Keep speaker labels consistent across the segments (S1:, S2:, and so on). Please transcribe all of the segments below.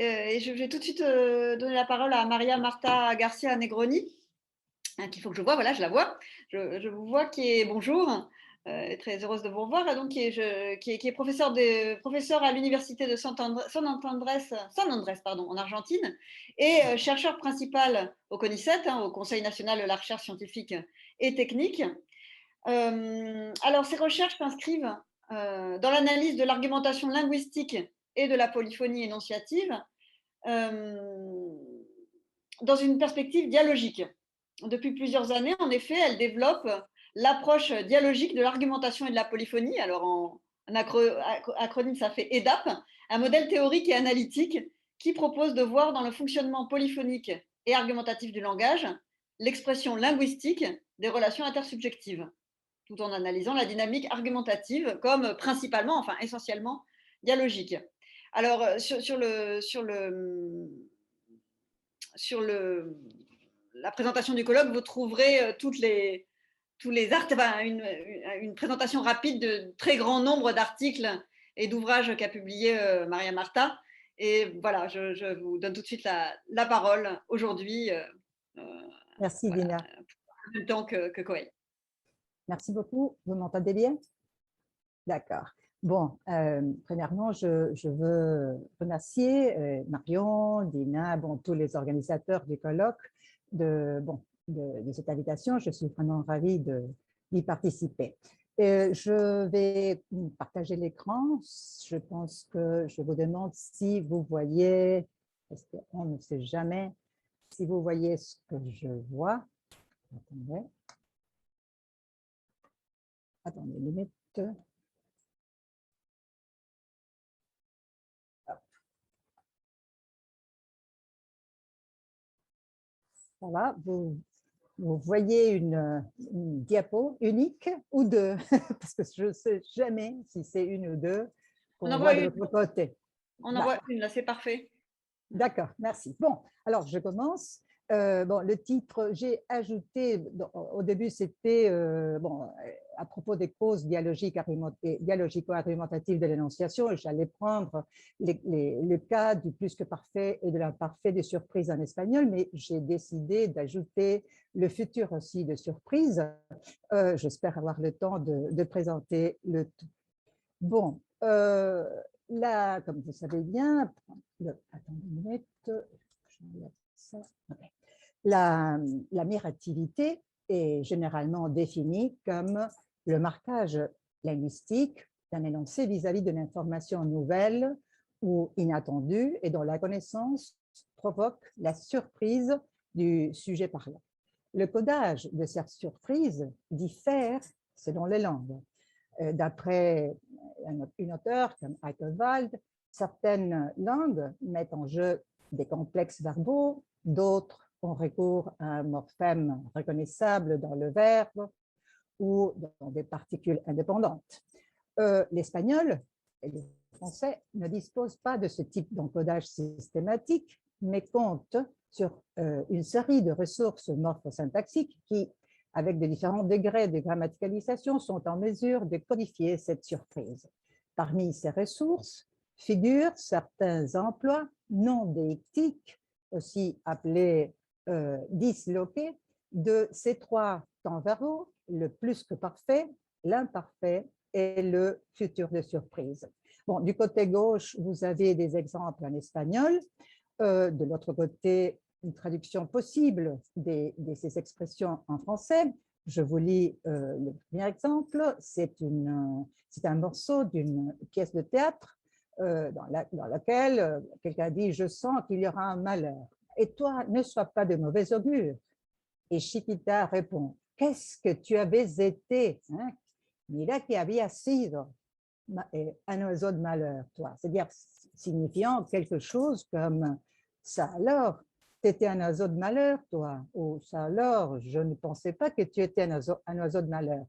S1: Et je vais tout de suite donner la parole à Maria Marta Garcia Negroni, hein, qu'il faut que je vois. Voilà, je la vois. Je vous vois qui est bonjour. Très heureuse de vous revoir. Donc, qui est professeur à l'université de San Andrés, pardon, en Argentine, et chercheur principal au CONICET, hein, au Conseil national de la recherche scientifique et technique. Alors, ces recherches s'inscrivent dans l'analyse de l'argumentation linguistique et de la polyphonie énonciative dans une perspective dialogique. Depuis plusieurs années, en effet, elle développe l'approche dialogique de l'argumentation et de la polyphonie. Alors, en acronyme, ça fait EDAP, un modèle théorique et analytique qui propose de voir dans le fonctionnement polyphonique et argumentatif du langage l'expression linguistique des relations intersubjectives, tout en analysant la dynamique argumentative comme principalement, enfin essentiellement, dialogique. Alors, sur la présentation du colloque, vous trouverez tous les articles, enfin, une présentation rapide de très grand nombre d'articles et d'ouvrages qu'a publié Maria Marta. Et voilà, je vous donne tout de suite la parole aujourd'hui,
S2: Merci,
S1: voilà,
S2: Dina.
S1: en même temps que Coël.
S2: Merci beaucoup. Vous m'entendez bien? D'accord. Bon, premièrement, je veux remercier Marion, Dina, bon, tous les organisateurs du colloque de cette invitation. Je suis vraiment ravie d'y participer. Je vais partager l'écran. Je pense que je vous demande si vous voyez, parce qu'on ne sait jamais, si vous voyez ce que je vois. Attendez. Attendez une minute. Ça va, vous voyez une diapo unique ou deux, parce que je ne sais jamais si c'est une ou deux
S1: On
S2: qu'on
S1: en
S2: voit
S1: voit
S2: de
S1: une,
S2: l'autre côté.
S1: on en voit
S2: D'accord.
S1: une, là, c'est parfait.
S2: D'accord, merci. Bon, alors je commence. Bon, le titre, j'ai ajouté, au début c'était à propos des causes dialogico-argumentatives de l'énonciation, j'allais prendre le cas du plus que parfait et de l'imparfait de surprise en espagnol, mais j'ai décidé d'ajouter le futur aussi de surprise. J'espère avoir le temps de présenter le tout. Bon, là, comme vous savez bien, attendez une minute, ça. Okay. La mirativité est généralement définie comme le marquage linguistique d'un énoncé vis-à-vis de l'information nouvelle ou inattendue et dont la connaissance provoque la surprise du sujet parlant. Le codage de cette surprise diffère selon les langues. D'après une auteure comme Eichelwald, certaines langues mettent en jeu des complexes verbaux, d'autres ont recours à un morphème reconnaissable dans le verbe ou dans des particules indépendantes. L'espagnol et le français ne disposent pas de ce type d'encodage systématique, mais comptent sur une série de ressources morphosyntaxiques qui, avec de différents degrés de grammaticalisation, sont en mesure de codifier cette surprise. Parmi ces ressources figurent certains emplois non déictiques, aussi appelés disloqués, de ces trois temps verbaux, le plus que parfait, l'imparfait et le futur de surprise. Bon, du côté gauche, vous avez des exemples en espagnol. De l'autre côté, une traduction possible de ces expressions en français. Je vous lis le premier exemple. C'est un morceau d'une pièce de théâtre dans laquelle quelqu'un dit « Je sens qu'il y aura un malheur. Et toi, ne sois pas de mauvais augure. » Et Chiquita répond « Qu'est-ce que tu avais été hein? Mira que había sido un oiseau de malheur, toi. » C'est-à-dire signifiant quelque chose comme « Ça alors, tu étais un oiseau de malheur, toi. » Ou « Ça alors, je ne pensais pas que tu étais un oiseau de malheur. »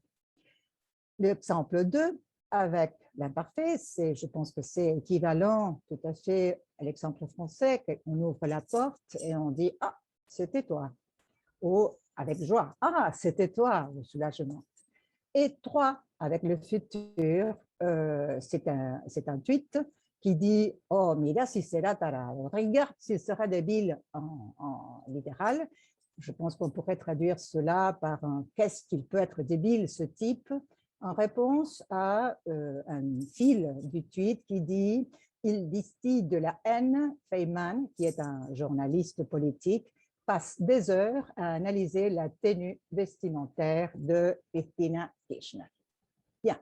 S2: L'exemple 2, avec l'imparfait, je pense que c'est équivalent tout à fait à l'exemple français, on ouvre la porte et on dit « Ah, c'était toi. » Ou avec joie, « Ah, c'était toi, au soulagement. » Et 3, avec le futur, c'est un tweet, qui dit « Oh, mira si será tarado », regarde s'il sera débile en littéral. Je pense qu'on pourrait traduire cela par un « qu'est-ce qu'il peut être débile, ce type ?» en réponse à un fil du tweet qui dit « Il distille de la haine, Feynman, qui est un journaliste politique, passe des heures à analyser la tenue vestimentaire de Cristina Kirchner. » Bien.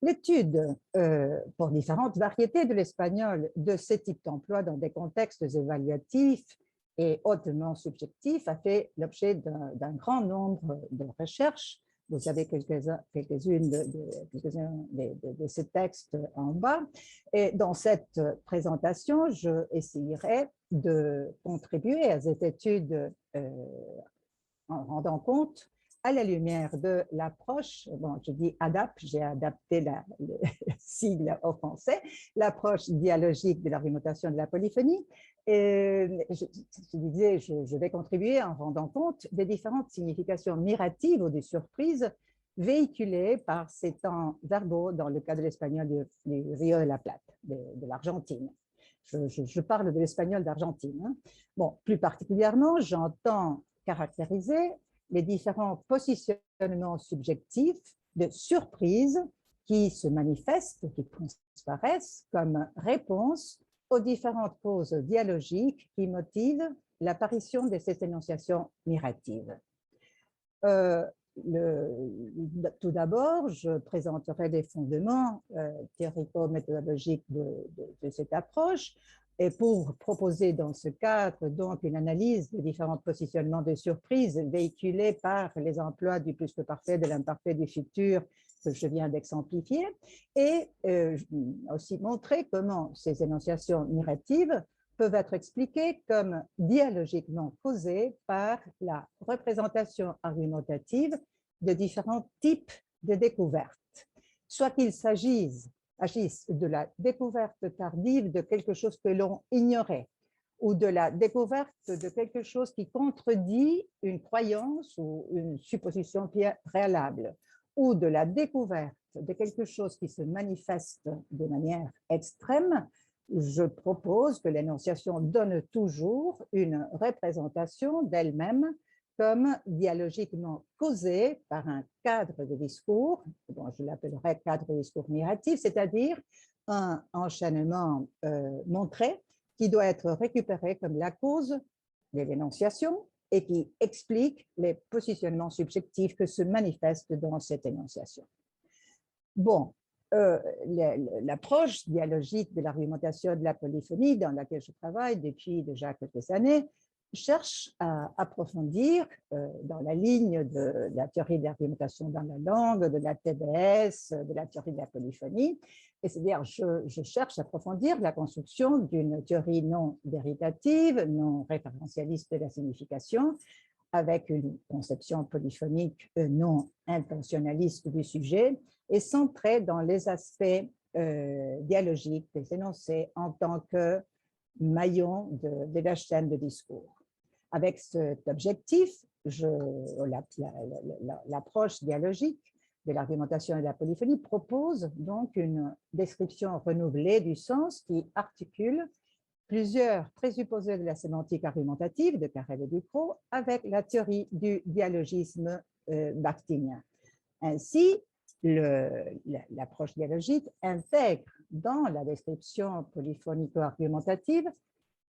S2: L'étude pour différentes variétés de l'espagnol de ce type d'emploi dans des contextes évaluatifs et hautement subjectifs a fait l'objet d'un grand nombre de recherches. Vous avez quelques-unes de ces textes en bas. Et dans cette présentation, je essayerai de contribuer à cette étude en rendant compte à la lumière de l'approche, bon, je dis ADAP, j'ai adapté le sigle au français, l'approche dialogique de l'argumentation de la polyphonie. Et je disais, je vais contribuer en rendant compte des différentes significations miratives ou des surprises véhiculées par ces temps verbaux dans le cas de l'espagnol du Rio de la Plata, de l'Argentine. Je parle de l'espagnol d'Argentine. Hein. Bon, plus particulièrement, j'entends caractériser les différents positionnements subjectifs de surprise qui se manifestent, qui transparaissent comme réponse aux différentes causes dialogiques qui motivent l'apparition de ces énonciations miratives. Tout d'abord, je présenterai des fondements théorico-méthodologiques de cette approche, et pour proposer dans ce cadre donc une analyse des différents positionnements de surprise véhiculés par les emplois du plus que parfait, de l'imparfait, du futur que je viens d'exemplifier, et aussi montrer comment ces énonciations miratives peuvent être expliquées comme dialogiquement causées par la représentation argumentative de différents types de découvertes, soit qu'il s'agisse de la découverte tardive de quelque chose que l'on ignorait, ou de la découverte de quelque chose qui contredit une croyance ou une supposition préalable, ou de la découverte de quelque chose qui se manifeste de manière extrême, je propose que l'énonciation donne toujours une représentation d'elle-même comme dialogiquement causée par un cadre de discours, bon, je l'appellerai cadre de discours miratif, c'est-à-dire un enchaînement montré qui doit être récupéré comme la cause de l'énonciation et qui explique les positionnements subjectifs que se manifestent dans cette énonciation. Bon, l'approche dialogique de l'argumentation de la polyphonie dans laquelle je travaille depuis déjà quelques années cherche à approfondir dans la ligne de la théorie de l'argumentation dans la langue, de la TDS, de la théorie de la polyphonie. Et c'est-à-dire, je cherche à approfondir la construction d'une théorie non véritative, non référentialiste de la signification, avec une conception polyphonique non intentionnaliste du sujet et centrée dans les aspects dialogiques des énoncés en tant que maillon de la chaîne de discours. Avec cet objectif, l'approche dialogique de l'argumentation et de la polyphonie propose donc une description renouvelée du sens qui articule plusieurs présupposés de la sémantique argumentative de Carrel et Ducrot avec la théorie du dialogisme bakhtinien. Ainsi, l'approche dialogique intègre dans la description polyphonico-argumentative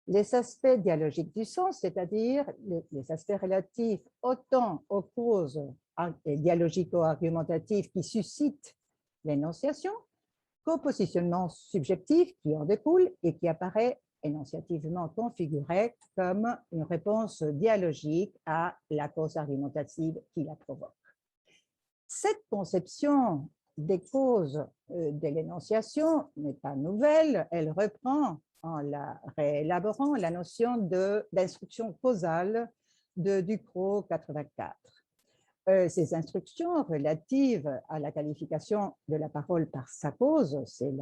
S2: les aspects dialogiques du sens, c'est-à-dire les aspects relatifs autant aux causes dialogico-argumentatives qui suscitent l'énonciation qu'au positionnement subjectif qui en découle et qui apparaît énonciativement configuré comme une réponse dialogique à la cause argumentative qui la provoque. Cette conception des causes de l'énonciation n'est pas nouvelle, elle reprend en la réélaborant la notion d'instruction causale de Ducrot 84. Ces instructions relatives à la qualification de la parole par sa cause, c'est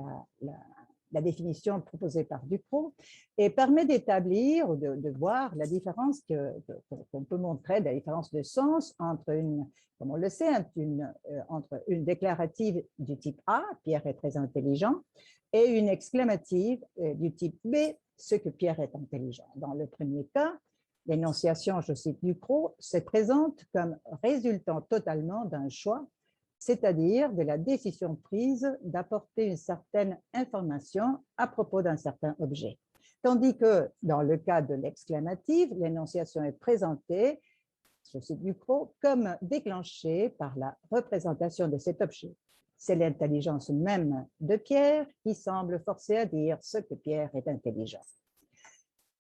S2: la définition proposée par Ducrot, et permet d'établir ou de voir la différence qu'on peut montrer, la différence de sens entre comme on le sait, entre une déclarative du type A, Pierre est très intelligent, et une exclamative du type B, ce que Pierre est intelligent. Dans le premier cas, l'énonciation, je cite Ducrot, se présente comme résultant totalement d'un choix, c'est-à-dire de la décision prise d'apporter une certaine information à propos d'un certain objet. Tandis que dans le cas de l'exclamative, l'énonciation est présentée, je cite Ducrot, comme déclenchée par la représentation de cet objet. C'est l'intelligence même de Pierre qui semble forcer à dire ce que Pierre est intelligent.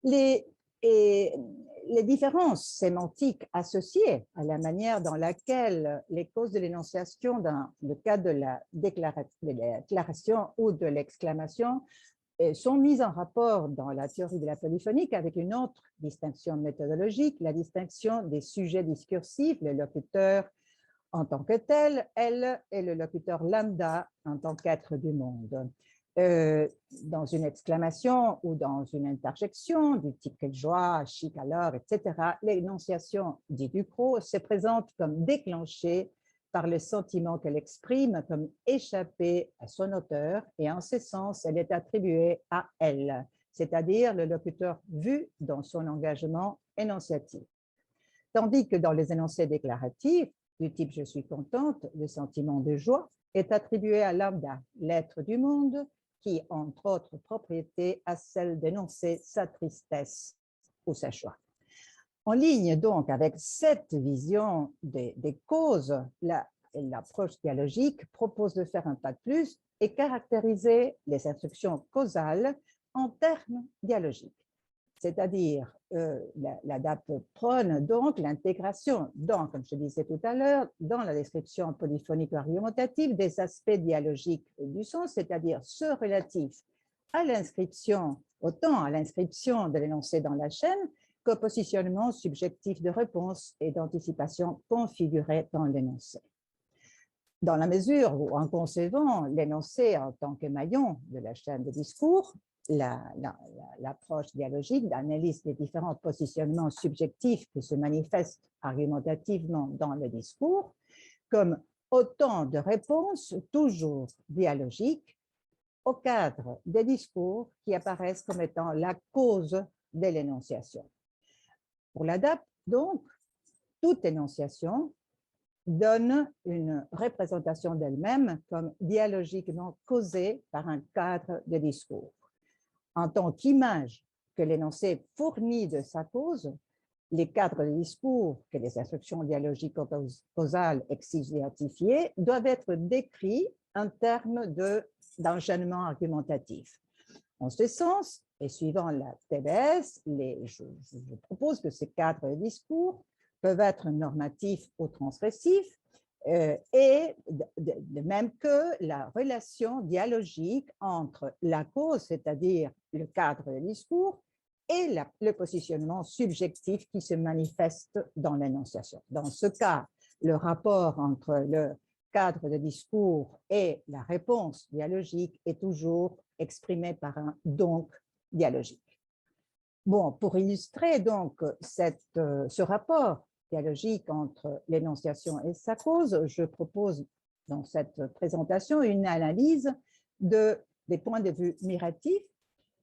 S2: Les différences sémantiques associées à la manière dans laquelle les causes de l'énonciation dans le cas de la déclaration ou de l'exclamation sont mises en rapport dans la théorie de la polyphonique avec une autre distinction méthodologique, la distinction des sujets discursifs, le locuteur en tant que tel, elle, et le locuteur lambda en tant qu'être du monde. Dans une exclamation ou dans une interjection du type « quelle joie »,« chic alors », etc., l'énonciation, dit Ducrot, se présente comme déclenchée par le sentiment qu'elle exprime comme échappé à son auteur, et en ce sens, elle est attribuée à elle, c'est-à-dire le locuteur vu dans son engagement énonciatif. Tandis que dans les énoncés déclaratifs, du type « je suis contente », le sentiment de joie est attribué à lambda, l'être du monde, qui, entre autres propriétés, a celle d'énoncer sa tristesse ou sa joie. En ligne donc avec cette vision des causes, l'approche dialogique propose de faire un pas de plus et caractériser les instructions causales en termes dialogiques. C'est-à-dire, la DAP prône donc l'intégration, comme je disais tout à l'heure, dans la description polyphonique ou argumentative des aspects dialogiques du sens, c'est-à-dire ceux relatifs à l'inscription, autant à l'inscription de l'énoncé dans la chaîne qu'au positionnement subjectif de réponse et d'anticipation configuré dans l'énoncé. Dans la mesure où, en concevant l'énoncé en tant que maillon de la chaîne de discours, l'approche dialogique d'analyse des différents positionnements subjectifs qui se manifestent argumentativement dans le discours, comme autant de réponses toujours dialogiques au cadre des discours qui apparaissent comme étant la cause de l'énonciation. Pour la DAP, donc, toute énonciation donne une représentation d'elle-même comme dialogiquement causée par un cadre de discours. En tant qu'image que l'énoncé fournit de sa cause, les cadres de discours que les instructions dialogico-causales exigent d'identifier doivent être décrits en termes d'enchaînement argumentatif. En ce sens, et suivant la TBS, je propose que ces cadres de discours peuvent être normatifs ou transgressifs, et de même que la relation dialogique entre la cause, c'est-à-dire le cadre de discours, et le positionnement subjectif qui se manifeste dans l'énonciation. Dans ce cas, le rapport entre le cadre de discours et la réponse dialogique est toujours exprimé par un « donc » dialogique. Bon, pour illustrer donc ce rapport dialogique entre l'énonciation et sa cause, je propose dans cette présentation une analyse des points de vue miratifs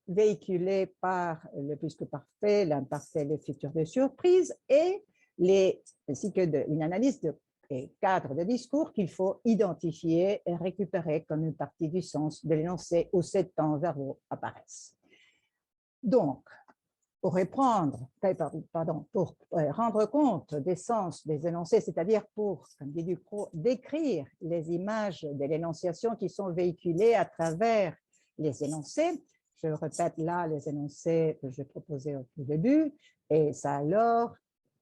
S2: véhiculés par le plus que parfait, l'imparfait, le futur de surprise, ainsi qu'une analyse des cadres de discours qu'il faut identifier et récupérer comme une partie du sens de l'énoncé où ces temps verbaux apparaissent. Donc, pour rendre compte des sens des énoncés, c'est-à-dire pour, comme dit Ducrot, décrire les images de l'énonciation qui sont véhiculées à travers les énoncés. Je répète là les énoncés que j'ai proposés au tout début. Et ça alors,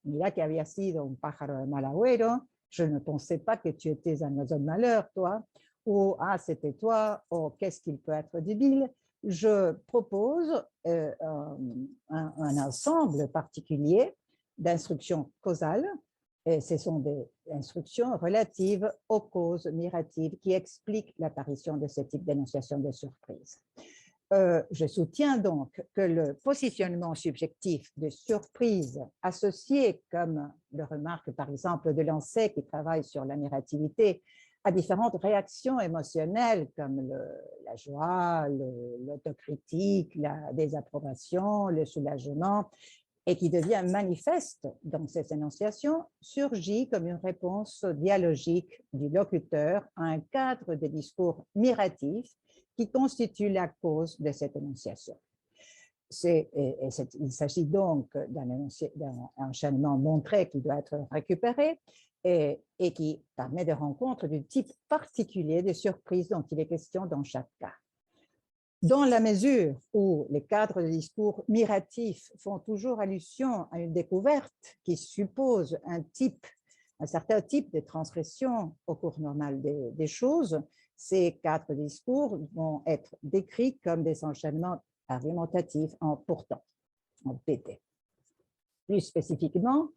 S2: mira que había sido un pájaro de mal agüero, je ne pensais pas que tu étais un oiseau de malheur, toi, ou ah, c'était toi, ou qu'est-ce qu'il peut être débile. Je propose un ensemble particulier d'instructions causales, et ce sont des instructions relatives aux causes miratives qui expliquent l'apparition de ce type d'énonciation de surprise. Je soutiens donc que le positionnement subjectif de surprise associé, comme le remarque par exemple Delancey qui travaille sur la narrativité, à différentes réactions émotionnelles comme la joie, l'autocritique, la désapprobation, le soulagement, et qui devient manifeste dans ces énonciations, surgit comme une réponse dialogique du locuteur à un cadre de discours miratif qui constitue la cause de cette énonciation. Il s'agit donc d'un enchaînement montré qui doit être récupéré et qui permet de rencontres du type particulier de surprise dont il est question dans chaque cas. Dans la mesure où les cadres de discours miratifs font toujours allusion à une découverte qui suppose un certain type de transgression au cours normal des choses, ces cadres de discours vont être décrits comme des enchaînements argumentatifs en pourtant, en PT. Plus spécifiquement,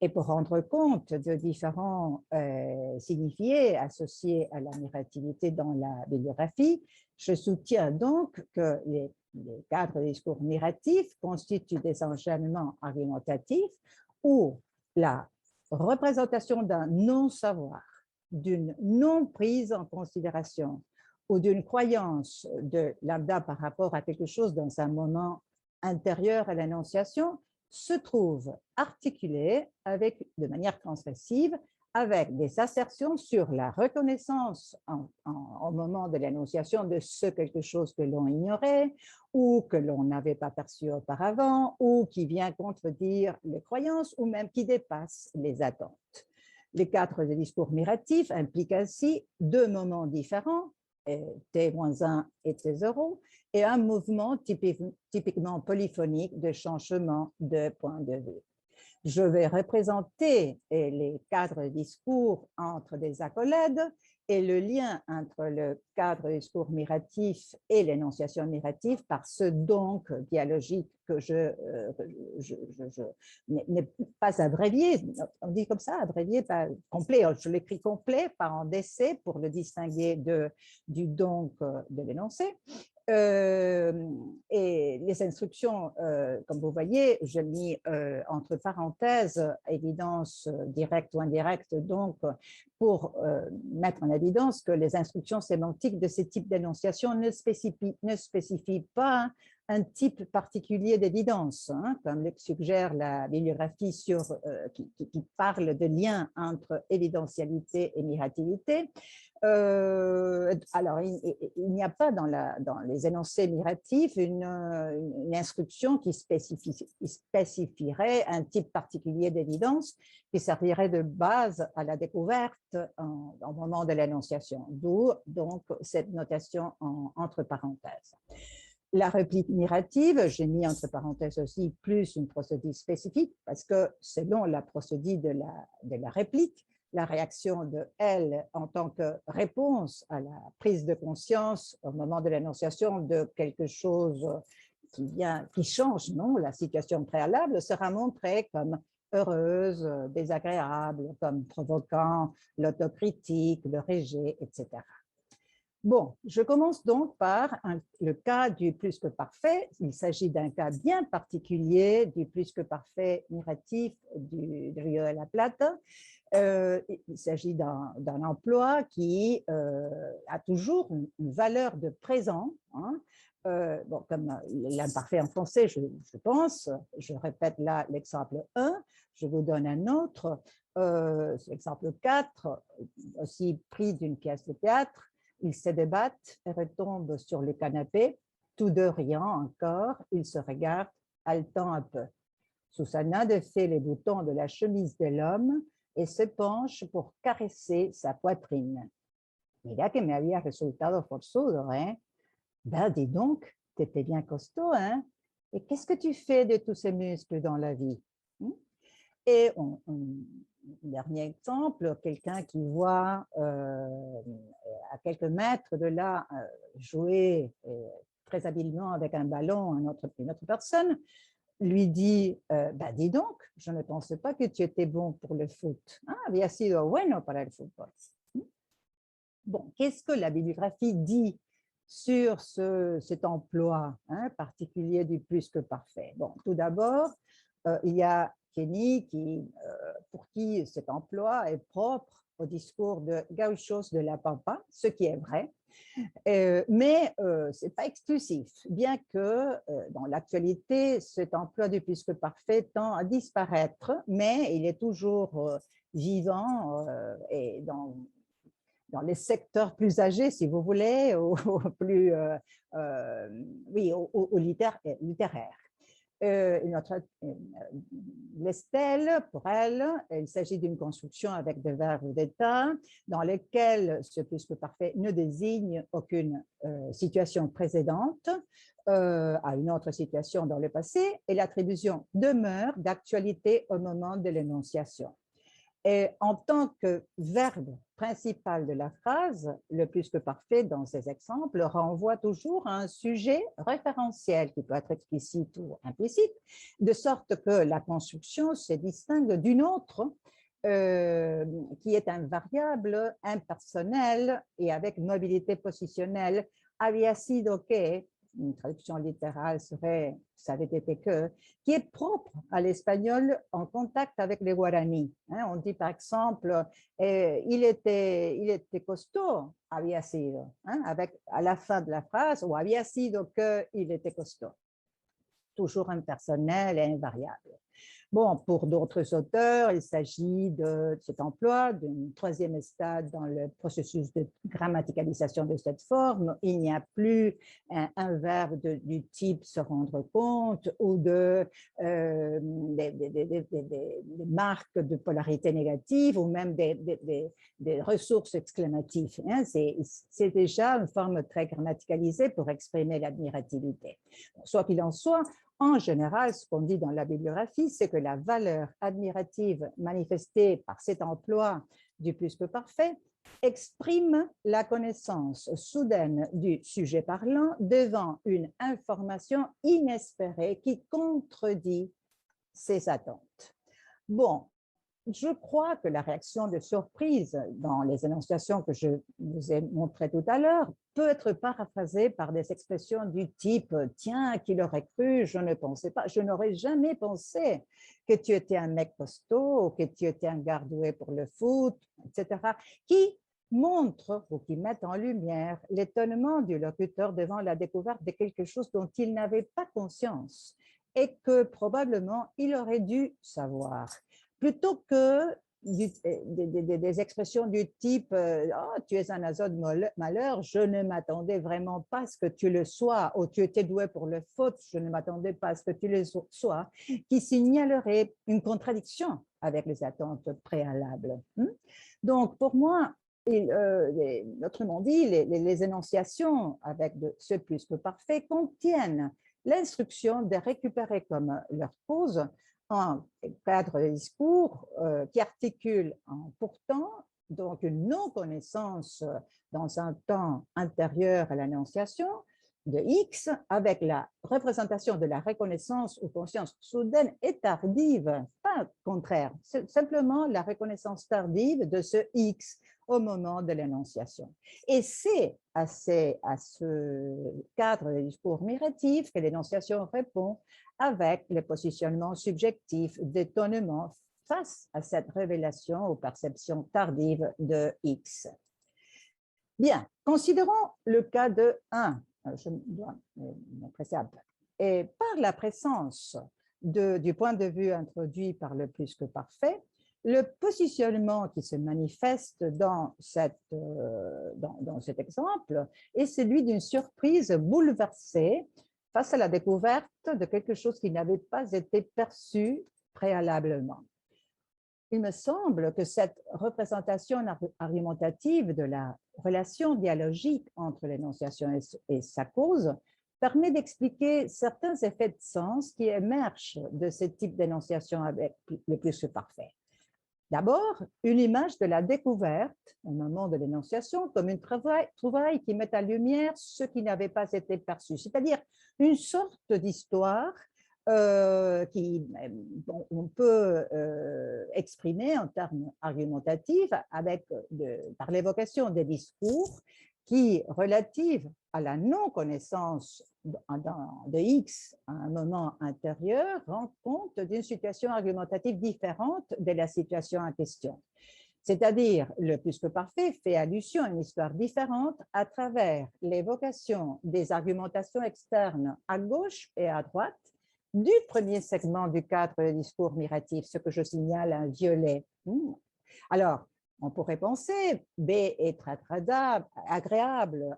S2: et pour rendre compte de différents signifiés associés à la narrativité dans la bibliographie, je soutiens donc que les cadres de discours narratifs constituent des enchaînements argumentatifs où la représentation d'un non-savoir, d'une non-prise en considération ou d'une croyance de lambda par rapport à quelque chose dans un moment intérieur à l'énonciation se trouve articulé de manière transgressive avec des assertions sur la reconnaissance au moment de l'énonciation de ce quelque chose que l'on ignorait ou que l'on n'avait pas perçu auparavant ou qui vient contredire les croyances ou même qui dépasse les attentes. Les cadres de discours miratifs impliquent ainsi deux moments différents, T-1 et T0, et un mouvement typiquement polyphonique de changement de point de vue. Je vais représenter les cadres de discours entre des accolades et le lien entre le cadre de discours miratif et l'énonciation mirative par ce donc dialogique que je n'ai pas abrévié, on dit comme ça, abrévié, pas complet, je l'écris complet, pas en décès pour le distinguer du donc de l'énoncé. Et les instructions, comme vous voyez, je mis entre parenthèses évidence directe ou indirecte, donc pour mettre en évidence que les instructions sémantiques de ce type d'énonciation ne spécifient pas un type particulier d'évidence, hein, comme le suggère la bibliographie qui parle de lien entre évidentialité et mirativité. Alors, il n'y a pas dans les énoncés miratifs une instruction qui spécifierait un type particulier d'évidence qui servirait de base à la découverte au moment de l'énonciation, d'où donc cette notation entre parenthèses. La réplique mirative, j'ai mis entre parenthèses aussi plus une procédure spécifique parce que selon la procédure de la réplique, la réaction de elle en tant que réponse à la prise de conscience au moment de l'énonciation de quelque chose qui change, non, la situation préalable sera montrée comme heureuse, désagréable, comme provoquant l'autocritique, le rejet, etc. Bon, je commence donc par le cas du plus que parfait. Il s'agit d'un cas bien particulier du plus que parfait miratif du Rio de la Plata. Il s'agit d'un emploi qui a toujours une valeur de présent. Hein. Bon, comme l'imparfait en français, je pense, je répète là l'exemple 1, je vous donne un autre, l'exemple 4, aussi pris d'une pièce de théâtre. Ils se débattent et retombent sur le canapé, tous deux riant encore, ils se regardent, haletant un peu. Susanna défait les boutons de la chemise de l'homme et se penche pour caresser sa poitrine. Mira que me había resultado forzudo, hein? Ben, dis donc, t'étais bien costaud, hein? Et qu'est-ce que tu fais de tous ces muscles dans la vie? Et dernier exemple, quelqu'un qui voit à quelques mètres de là jouer très habilement avec un ballon une autre personne, lui dit bah, dis donc, je ne pensais pas que tu étais bon pour le foot. Ah, había sido bueno para el fútbol. Bon, qu'est-ce que la bibliographie dit sur cet emploi particulier du plus que parfait. Bon, tout d'abord, il y a Kenny pour qui cet emploi est propre au discours de Gauchos de la Pampa, ce qui est vrai. Mais ce n'est pas exclusif, bien que dans l'actualité, cet emploi du plus que parfait tend à disparaître, mais il est toujours vivant et dans les secteurs plus âgés, si vous voulez, ou plus oui, au littéraire. L'Estelle, pour elle, il s'agit d'une construction avec des verbes d'état dans lesquels ce plus que parfait ne désigne aucune situation précédente à une autre situation dans le passé et l'attribution demeure d'actualité au moment de l'énonciation. Et en tant que verbe principal de la phrase, le plus que parfait dans ces exemples renvoie toujours à un sujet référentiel qui peut être explicite ou implicite, de sorte que la construction se distingue d'une autre qui est un variable impersonnel et avec mobilité positionnelle. Había sido que, une traduction littérale serait « ça avait été que », qui est propre à l'espagnol en contact avec les guaranis. On dit par exemple « il était costaud, había sido », avec à la fin de la phrase « ou había sido que il était costaud ». Toujours impersonnel et invariable. Bon, pour d'autres auteurs, il s'agit de cet emploi d'une troisième stade dans le processus de grammaticalisation de cette forme. Il n'y a plus un verbe du type se rendre compte ou des marques de polarité négative ou même des ressources exclamatives. C'est déjà une forme très grammaticalisée pour exprimer l'admirativité. Soit qu'il en soit, en général, ce qu'on dit dans la bibliographie, c'est que la valeur admirative manifestée par cet emploi du plus que parfait exprime la connaissance soudaine du sujet parlant devant une information inespérée qui contredit ses attentes. Bon, je crois que la réaction de surprise dans les énonciations que je vous ai montrées tout à l'heure peut être paraphrasée par des expressions du type « Tiens, qui l'aurait cru, je ne pensais pas, je n'aurais jamais pensé que tu étais un mec costaud ou que tu étais un gars doué pour le foot, etc. » qui montrent ou qui mettent en lumière l'étonnement du locuteur devant la découverte de quelque chose dont il n'avait pas conscience et que probablement il aurait dû savoir. Plutôt que des expressions du type oh, tu es un oiseau de malheur, je ne m'attendais vraiment pas à ce que tu le sois, ou tu étais doué pour le foot, je ne m'attendais pas à ce que tu le sois, qui signalerait une contradiction avec les attentes préalables. Donc, pour moi, autrement dit, les énonciations avec ce plus que parfait contiennent l'instruction de récupérer comme leur cause un cadre de discours qui articule en pourtant, donc une non-connaissance dans un temps antérieur à l'annonciation de X avec la représentation de la reconnaissance ou conscience soudaine et tardive, pas contraire, c'est simplement la reconnaissance tardive de ce X au moment de l'énonciation. Et c'est à ce cadre de discours miratif que l'énonciation répond avec le positionnement subjectif d'étonnement face à cette révélation ou perception tardive de X. Bien, considérons le cas de 1. Je dois m'empresser un peu. Et par la présence du point de vue introduit par le plus que parfait, le positionnement qui se manifeste dans cet exemple est celui d'une surprise bouleversée face à la découverte de quelque chose qui n'avait pas été perçu préalablement. Il me semble que cette représentation argumentative de la relation dialogique entre l'énonciation et sa cause permet d'expliquer certains effets de sens qui émergent de ce type d'énonciation avec le plus que parfait. D'abord, une image de la découverte au moment de l'énonciation comme une trouvaille qui met en lumière ce qui n'avait pas été perçu, c'est-à-dire une sorte d'histoire on peut exprimer en termes argumentatifs par l'évocation des discours qui, relative à la non-connaissance de X à un moment intérieur, rend compte d'une situation argumentative différente de la situation en question. C'est-à-dire, le plus que parfait fait allusion à une histoire différente à travers l'évocation des argumentations externes à gauche et à droite du premier segment du cadre de discours miratif, ce que je signale en violet. Alors, on pourrait penser B est très, très agréable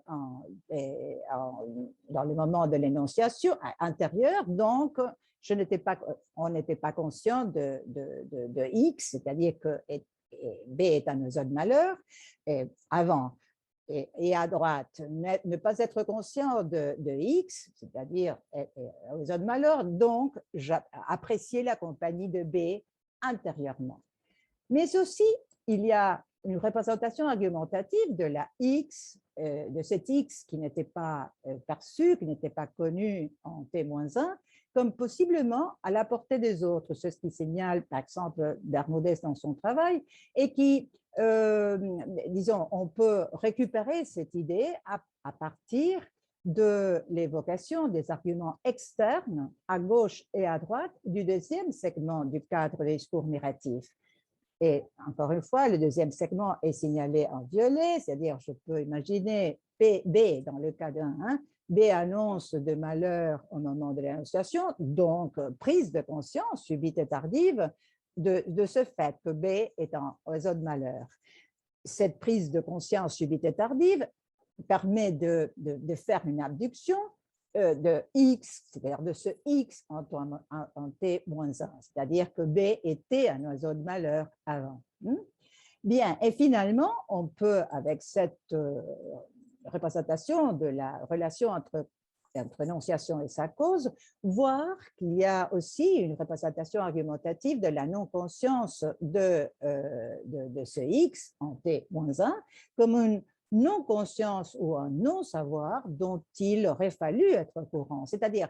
S2: dans le moment de l'énonciation intérieure, donc on n'était pas conscient de X, c'est-à-dire que B est un oiseau de malheur, et avant et à droite, ne pas être conscient de X, c'est-à-dire oiseau de malheur, donc apprécier la compagnie de B intérieurement. Mais aussi, il y a une représentation argumentative de la X, de cet X qui n'était pas perçu, qui n'était pas connu en T-1, comme possiblement à la portée des autres, ce qui signale par exemple Bermudez dans son travail, et qui, disons, on peut récupérer cette idée à partir de l'évocation des arguments externes à gauche et à droite du deuxième segment du cadre des discours miratifs. Et encore une fois, le deuxième segment est signalé en violet, c'est-à-dire je peux imaginer B dans le cas d'un, B annonce de malheur au moment de l'annonciation, donc prise de conscience subite et tardive de ce fait que B est un oiseau de malheur. Cette prise de conscience subite et tardive permet de faire une abduction de X, c'est-à-dire de ce X en T-1, c'est-à-dire que B était un oiseau de malheur avant. Bien, et finalement, on peut, avec cette représentation de la relation entre énonciation et sa cause, voir qu'il y a aussi une représentation argumentative de la non-conscience de ce X en T-1 comme une non-conscience ou un non-savoir dont il aurait fallu être au courant. C'est-à-dire,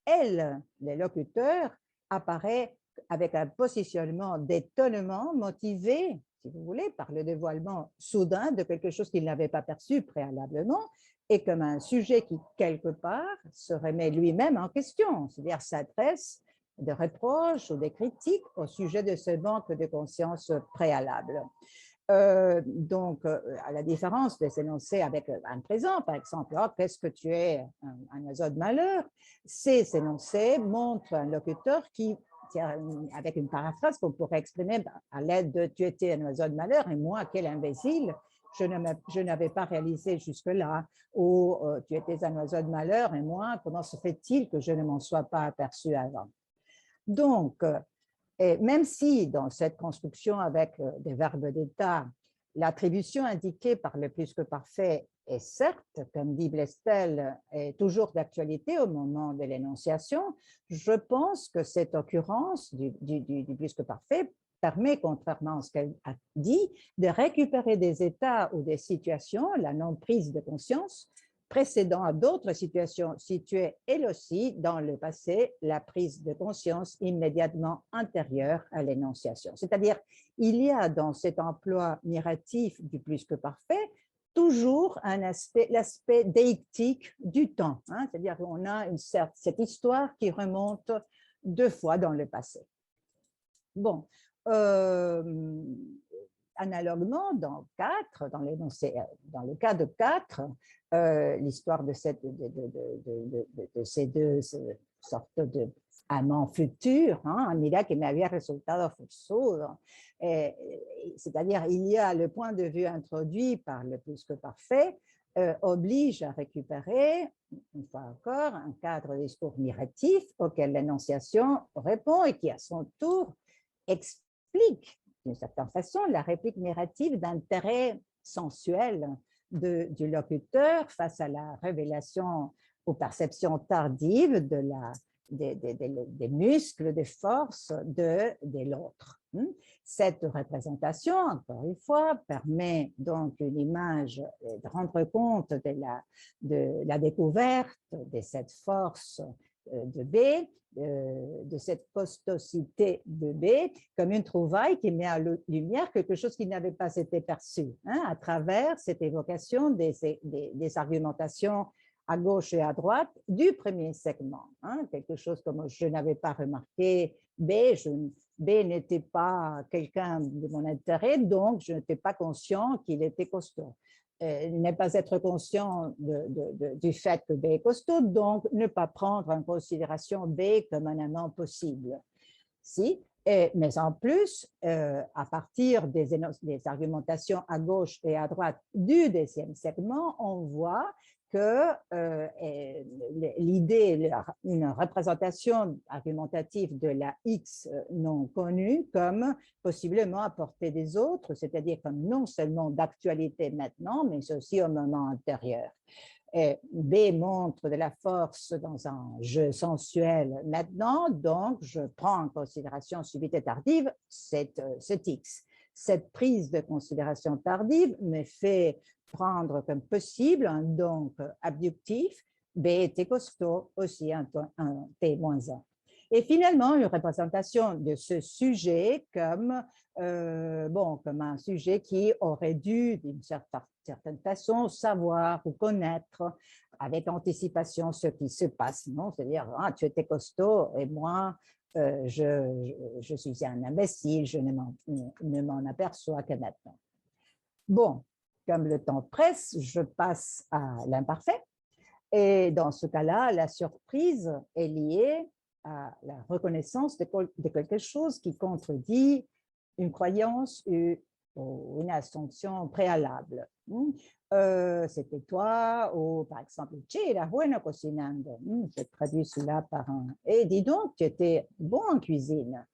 S2: elle, le locuteur, apparaît avec un positionnement d'étonnement motivé, si vous voulez, par le dévoilement soudain de quelque chose qu'il n'avait pas perçu préalablement, et comme un sujet qui, quelque part, se remet lui-même en question, c'est-à-dire s'adresse de reproches ou des critiques au sujet de ce manque de conscience préalable. Donc, à la différence de s'énoncer avec un présent, par exemple, oh, qu'est-ce que tu es, un oiseau de malheur, ces énoncés montrent un locuteur qui, avec une paraphrase qu'on pourrait exprimer à l'aide de tu étais un oiseau de malheur et moi, quel imbécile, je n'avais pas réalisé jusque-là, ou tu étais un oiseau de malheur et moi, comment se fait-il que je ne m'en sois pas aperçu avant? Donc, et même si dans cette construction avec des verbes d'état, l'attribution indiquée par le plus que parfait est certes, comme dit Blestel, est toujours d'actualité au moment de l'énonciation, je pense que cette occurrence du plus que parfait permet, contrairement à ce qu'elle a dit, de récupérer des états ou des situations, la non-prise de conscience, précédant à d'autres situations situées, elles aussi, dans le passé, la prise de conscience immédiatement antérieure à l'énonciation. C'est-à-dire, il y a dans cet emploi miratif du plus que parfait toujours l'aspect déictique du temps, c'est-à-dire qu'on a cette histoire qui remonte deux fois dans le passé. Bon, analoguement, dans le cas de 4, l'histoire de ces deux sortes d'amants futurs, mira que me había resultado forzudo. C'est-à-dire, il y a le point de vue introduit par le plus que parfait, oblige à récupérer, une fois encore, un cadre de discours miratif auquel l'énonciation répond et qui, à son tour, explique d'une certaine façon la réplique narrative d'intérêt sensuel du locuteur face à la révélation aux perceptions tardives des muscles, des forces de l'autre. Cette représentation, encore une fois, permet donc une image de rendre compte de la découverte de cette force de B de cette costosité de B comme une trouvaille qui met en lumière quelque chose qui n'avait pas été perçu à travers cette évocation des argumentations à gauche et à droite du premier segment. Quelque chose comme je n'avais pas remarqué B, B n'était pas quelqu'un de mon intérêt, donc je n'étais pas conscient qu'il était costaud. Ne pas être conscient du fait que B est costaud, donc ne pas prendre en considération B comme un amant possible. Si, mais en plus, à partir des argumentations à gauche et à droite du deuxième segment, on voit que l'idée, une représentation argumentative de la X non connue comme possiblement à portée des autres, c'est-à-dire comme non seulement d'actualité maintenant, mais aussi au moment antérieur. B montre de la force dans un jeu sensuel maintenant, donc je prends en considération subite et tardive cet X. Cette prise de considération tardive me fait prendre comme possible un donc abductif, B était costaud, aussi un T-1. Et finalement, une représentation de ce sujet comme, comme un sujet qui aurait dû, d'une certaine façon, savoir ou connaître avec anticipation ce qui se passe. C'est-à-dire, tu étais costaud et moi, je suis un imbécile, je ne m'en aperçois que maintenant. Bon, comme le temps presse, je passe à l'imparfait. Et dans ce cas-là, la surprise est liée à la reconnaissance de quelque chose qui contredit une croyance ou une assumption préalable. C'était toi, ou par exemple, c'era bueno cocinando. Je traduis cela par un. Et dis donc, tu étais bon en cuisine.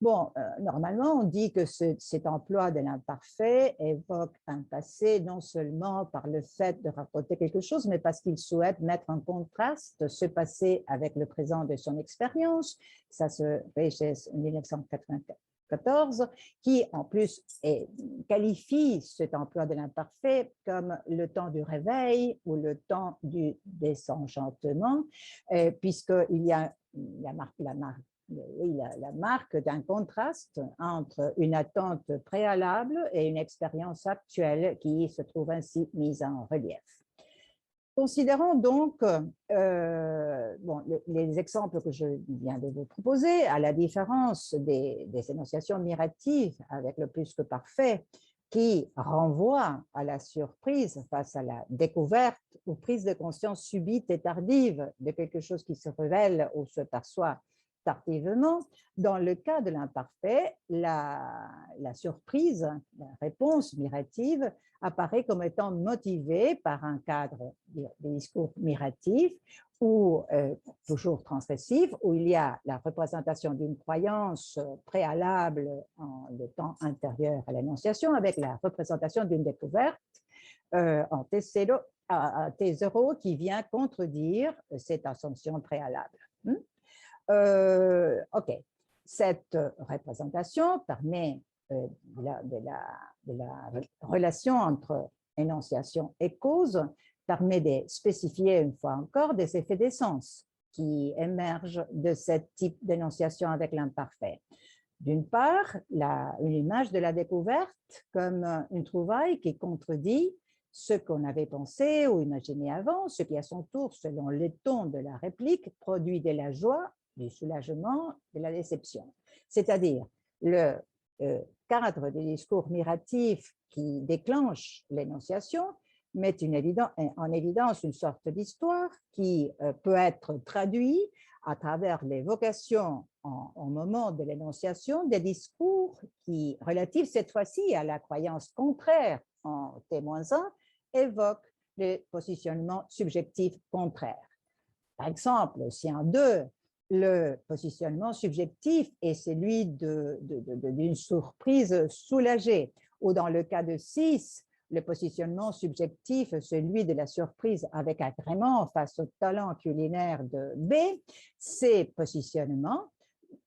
S2: Bon, normalement, on dit que cet emploi de l'imparfait évoque un passé non seulement par le fait de rapporter quelque chose, mais parce qu'il souhaite mettre en contraste ce passé avec le présent de son expérience. Ça se fait chez 1994. Qui en plus qualifie cet emploi de l'imparfait comme le temps du réveil ou le temps du désenchantement, puisqu'il y a la marque d'un contraste entre une attente préalable et une expérience actuelle qui se trouve ainsi mise en relief. Considérons donc les exemples que je viens de vous proposer, à la différence des énonciations miratives avec le plus que parfait, qui renvoient à la surprise face à la découverte ou prise de conscience subite et tardive de quelque chose qui se révèle ou se perçoit tardivement. Dans le cas de l'imparfait, la surprise, la réponse mirative, apparaît comme étant motivée par un cadre de discours miratif ou toujours transgressif, où il y a la représentation d'une croyance préalable en le temps intérieur à l'énonciation, avec la représentation d'une découverte en T0 qui vient contredire cette assumption préalable. OK. Cette représentation permet de la relation entre énonciation et cause, permet de spécifier une fois encore des effets d'essence qui émergent de ce type d'énonciation avec l'imparfait. D'une part, une image de la découverte comme une trouvaille qui contredit ce qu'on avait pensé ou imaginé avant, ce qui à son tour, selon les tons de la réplique, produit de la joie, du soulagement, de la déception. C'est-à-dire le cadre des discours miratifs qui déclenche l'énonciation met en évidence une sorte d'histoire qui peut être traduite à travers l'évocation au moment de l'énonciation des discours qui, relatifs cette fois-ci à la croyance contraire en T-1, évoquent les positionnements subjectifs contraires. Par exemple, si en 2, le positionnement subjectif est celui d'une surprise soulagée, ou dans le cas de 6, le positionnement subjectif est celui de la surprise avec agrément face au talent culinaire de B, ces positionnements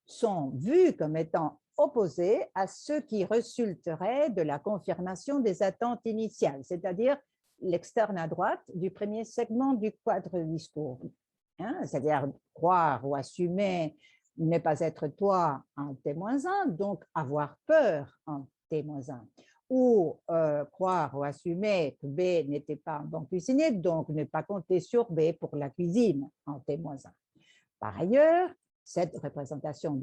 S2: sont vus comme étant opposés à ceux qui résulteraient de la confirmation des attentes initiales, c'est-à-dire l'externe à droite du premier segment du quadre discours. hein, c'est-à-dire croire ou assumer ne pas être toi en T-1, donc avoir peur en T-1, ou croire ou assumer que B n'était pas un bon cuisinier, donc ne pas compter sur B pour la cuisine en T-1. Par ailleurs, cette représentation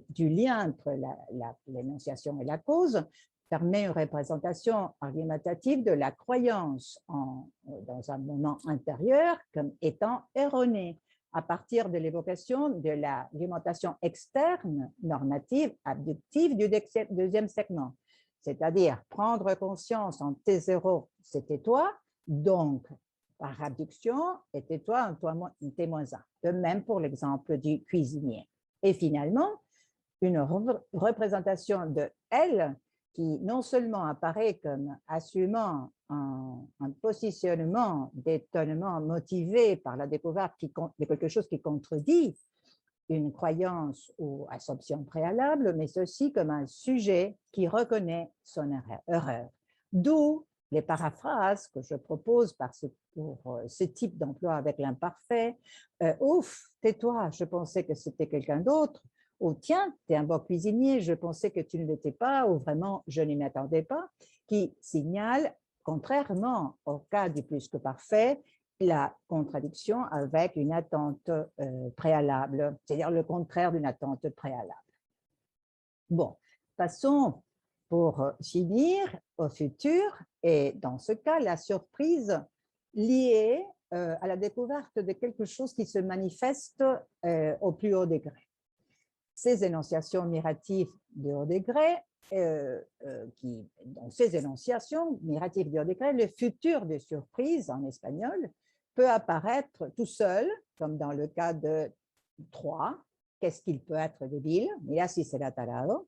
S2: du lien entre l'énonciation et la cause permet une représentation argumentative de la croyance dans un moment intérieur comme étant erronée à partir de l'évocation de l'argumentation externe normative abductive du deuxième segment. C'est-à-dire prendre conscience en T0, c'était toi, donc par abduction, était toi un T-1. De même pour l'exemple du cuisinier. Et finalement, une représentation de elle qui non seulement apparaît comme assumant un positionnement d'étonnement motivé par la découverte de quelque chose qui contredit une croyance ou assumption préalable, mais aussi comme un sujet qui reconnaît son erreur. D'où les paraphrases que je propose pour ce type d'emploi avec l'imparfait. Ouf, tais-toi, je pensais que c'était quelqu'un d'autre. Ou tiens, tu es un bon cuisinier, je pensais que tu ne l'étais pas, ou vraiment, je n'y m'attendais pas, qui signale, contrairement au cas du plus que parfait, la contradiction avec une attente préalable, c'est-à-dire le contraire d'une attente préalable. Bon, passons pour finir au futur, et dans ce cas, la surprise liée à la découverte de quelque chose qui se manifeste au plus haut degré. Ces énonciations miratives de haut degré, dans ces énonciations miratives de haut degré, le futur de surprise en espagnol peut apparaître tout seul, comme dans le cas de 3, qu'est-ce qu'il peut être débile, mira si será tarado,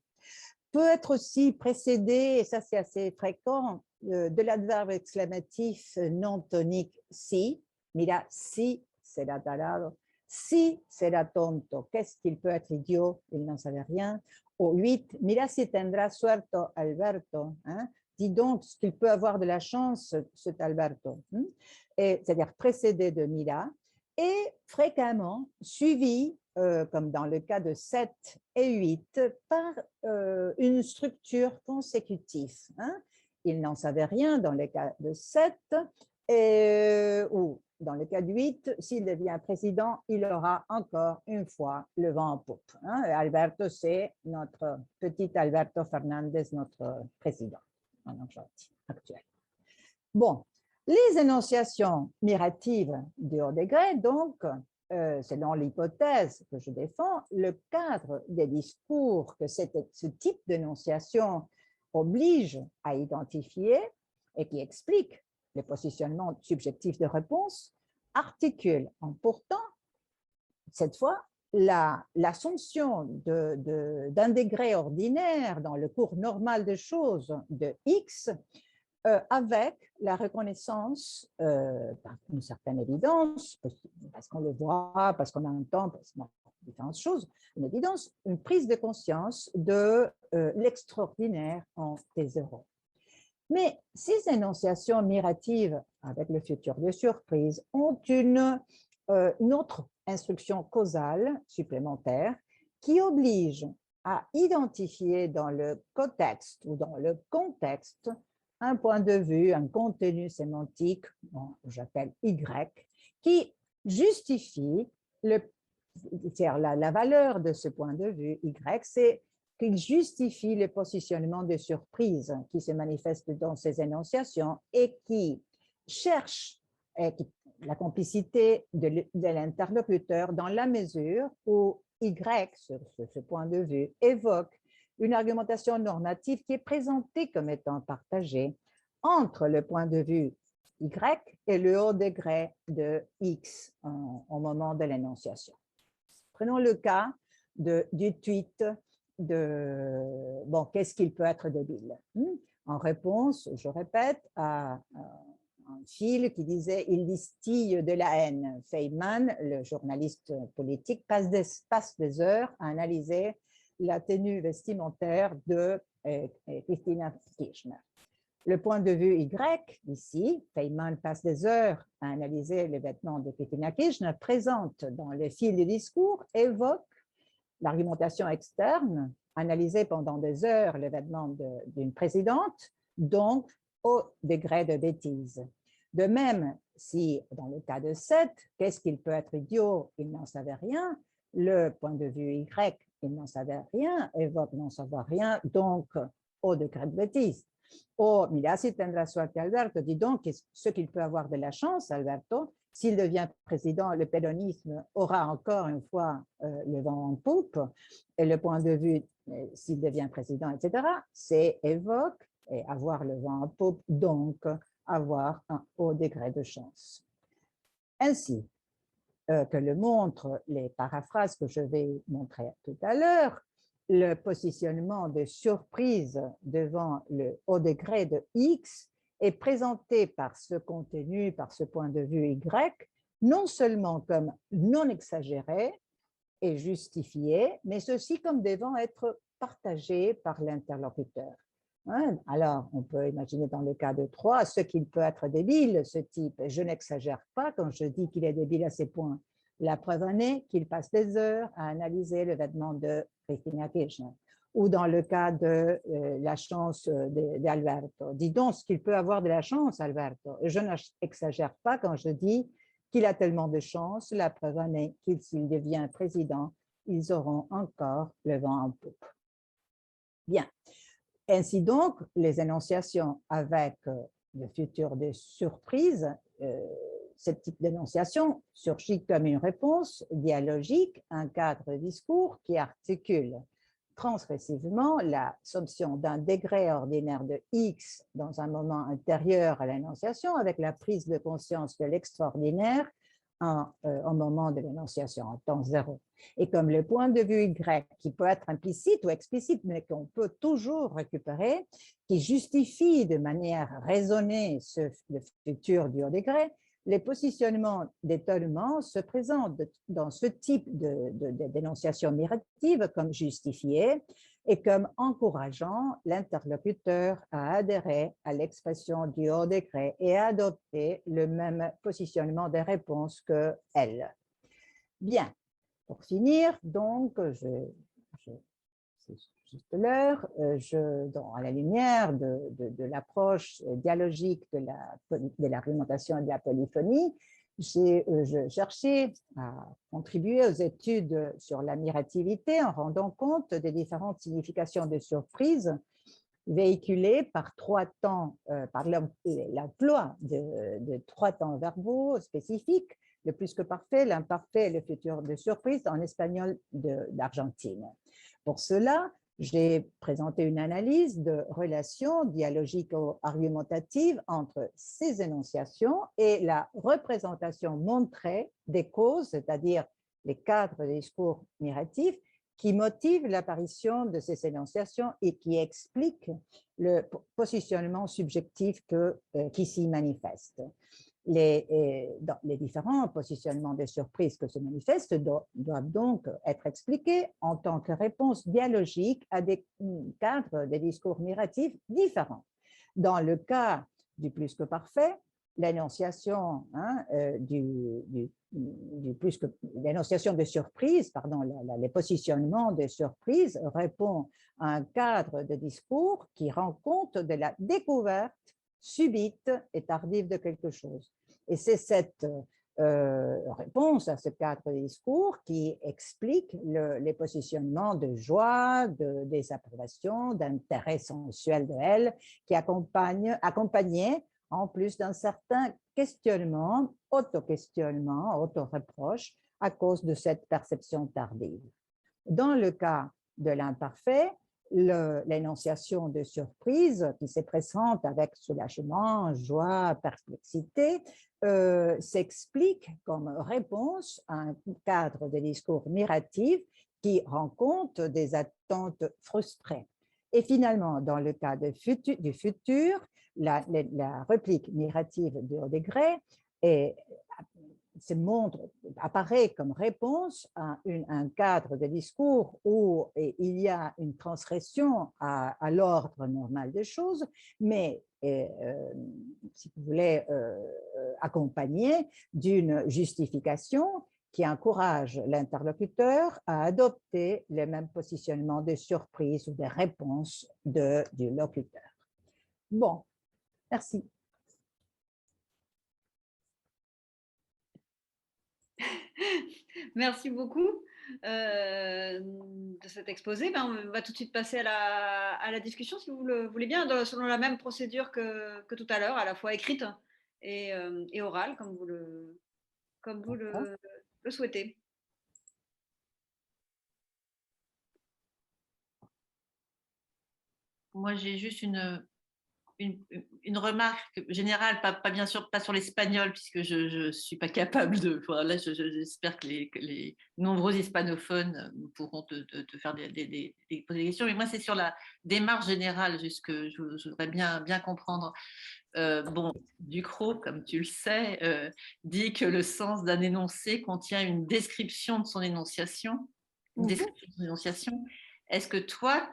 S2: peut être aussi précédé, et ça c'est assez fréquent, de l'adverbe exclamatif non tonique si, mira si será tarado, si será tonto, qu'est-ce qu'il peut être idiot, il n'en savait rien. Au 8, mira si tendrá suerto Alberto, hein? Dis donc ce qu'il peut avoir de la chance, cet Alberto. C'est-à-dire précédé de mira, et fréquemment suivi, comme dans le cas de 7 et 8, par une structure consécutive. Hein? Il n'en savait rien dans le cas de 7, ou dans le cas de 8, s'il devient président, il aura encore une fois le vent en poupe. Hein? Alberto, c'est notre petit Alberto Fernandez, notre président en Argentine actuel. Bon, les énonciations miratives de haut degré, donc, selon l'hypothèse que je défends, le cadre des discours que ce type d'énonciation oblige à identifier et qui explique le positionnement subjectif de réponse, articule en pourtant, cette fois, l'assomption d'un degré ordinaire dans le cours normal des choses de X avec la reconnaissance, par une certaine évidence, parce qu'on le voit, parce qu'on entend, parce qu'on différentes choses, une évidence, une prise de conscience de l'extraordinaire en T0. Mais ces énonciations miratives avec le futur de surprise ont une autre instruction causale supplémentaire qui oblige à identifier dans le contexte ou dans le contexte un point de vue, un contenu sémantique, bon, j'appelle Y, qui justifie la valeur de ce point de vue Y, c'est qu'il justifie le positionnement de surprise qui se manifeste dans ces énonciations et qui cherche la complicité de l'interlocuteur dans la mesure où Y, sur ce point de vue, évoque une argumentation normative qui est présentée comme étant partagée entre le point de vue Y et le haut degré de X au moment de l'énonciation. Prenons le cas du tweet de bon, qu'est-ce qu'il peut être débile? En réponse, je répète, à un fil qui disait « Il distille de la haine ». Feynman, le journaliste politique, passe des heures à analyser la tenue vestimentaire de Christina Kirchner. Le point de vue Y, ici, Feynman passe des heures à analyser les vêtements de Cristina Kirchner, présente dans le fil du discours, évoque l'argumentation externe, analyser pendant des heures les vêtements d'une présidente, donc au degré de bêtise. De même, si dans le cas de 7, qu'est-ce qu'il peut être idiot, il n'en savait rien, le point de vue Y, il n'en savait rien, évoque n'en savoir rien, donc au degré de bêtise. Oh, mira si tendrá suerte Alberto, dis donc, ce qu'il peut avoir de la chance, Alberto, s'il devient président, le péronisme aura encore une fois le vent en poupe, et le point de vue, s'il devient président, etc., c'est évoque et avoir le vent en poupe, donc avoir un haut degré de chance. Ainsi que le montrent les paraphrases que je vais montrer tout à l'heure, le positionnement de surprise devant le haut degré de X est présenté par ce contenu, par ce point de vue Y, non seulement comme non exagéré et justifié, mais aussi comme devant être partagé par l'interlocuteur. Alors, on peut imaginer dans le cas de 3, ce qu'il peut être débile, ce type. Je n'exagère pas quand je dis qu'il est débile à ces points. La preuve en est qu'il passe des heures à analyser le vêtement de Cristina Kirchner. Ou dans le cas de la chance d'Alberto. Dis donc ce qu'il peut avoir de la chance, Alberto. Je n'exagère pas quand je dis qu'il a tellement de chance. La preuve en est qu'il, s'il devient président, ils auront encore le vent en poupe. Bien. Ainsi donc, les énonciations avec le futur des surprises, ce type d'énonciation surgit comme une réponse dialogique, un cadre de discours qui articule transgressivement l'assomption d'un degré ordinaire de X dans un moment intérieur à l'énonciation avec la prise de conscience de l'extraordinaire au moment de l'énonciation en temps zéro. Et comme le point de vue Y, qui peut être implicite ou explicite, mais qu'on peut toujours récupérer, qui justifie de manière raisonnée le futur du haut degré, les positionnements d'étonnement se présentent dans ce type d'énonciation mirative comme justifiés et comme encourageant l'interlocuteur à adhérer à l'expression du haut degré et à adopter le même positionnement des réponses que elle. Bien, pour finir, donc, c'est juste l'heure, à la lumière de l'approche dialogique de l'argumentation et de la polyphonie, j'ai cherché à contribuer aux études sur la mirativité en rendant compte des différentes significations de surprise véhiculées par trois temps, par l'emploi de trois temps verbaux spécifiques, le plus que parfait, l'imparfait et le futur de surprise en espagnol d'Argentine. Pour cela, j'ai présenté une analyse de relations dialogico-argumentatives entre ces énonciations et la représentation montrée des causes, c'est-à-dire les cadres de discours miratifs, qui motivent l'apparition de ces énonciations et qui expliquent le positionnement subjectif qui s'y manifeste. Les différents positionnements de surprise que se manifestent doivent donc être expliqués en tant que réponse dialogique à des cadres de discours miratifs différents. Dans le cas du plus que parfait, l'énonciation l'énonciation de surprise, pardon, les positionnements de surprise répond à un cadre de discours qui rend compte de la découverte subite et tardive de quelque chose. Et c'est cette réponse à ce cadre de discours qui explique les positionnements de joie, de désapprobation, d'intérêt sensuel de elle, qui accompagnaient en plus d'un certain questionnement, auto-reproche à cause de cette perception tardive. Dans le cas de l'imparfait, l'énonciation de surprise qui se présente avec soulagement, joie, perplexité, s'explique comme réponse à un cadre de discours miratif qui rend compte des attentes frustrées. Et finalement, dans le cas du futur, la réplique mirative de haut degré apparaît comme réponse à un cadre de discours où il y a une transgression à l'ordre normal des choses, mais si vous voulez, accompagné d'une justification qui encourage l'interlocuteur à adopter les mêmes positionnements de surprise ou de réponse du locuteur. Bon, merci.
S1: Merci beaucoup de cet exposé. Ben, on va tout de suite passer à la discussion, si vous le voulez bien, selon la même procédure que tout à l'heure, à la fois écrite et orale, comme vous le souhaitez.
S3: Moi, j'ai juste une remarque générale, pas bien sûr pas sur l'espagnol, puisque je ne suis pas capable de. Voilà, j'espère que les nombreux hispanophones pourront te faire poser des questions. Mais moi, c'est sur la démarche générale, juste que je voudrais bien comprendre. Bon, Ducrot, comme tu le sais, dit que le sens d'un énoncé contient une description de son énonciation. Une description de son énonciation. Est-ce que toi,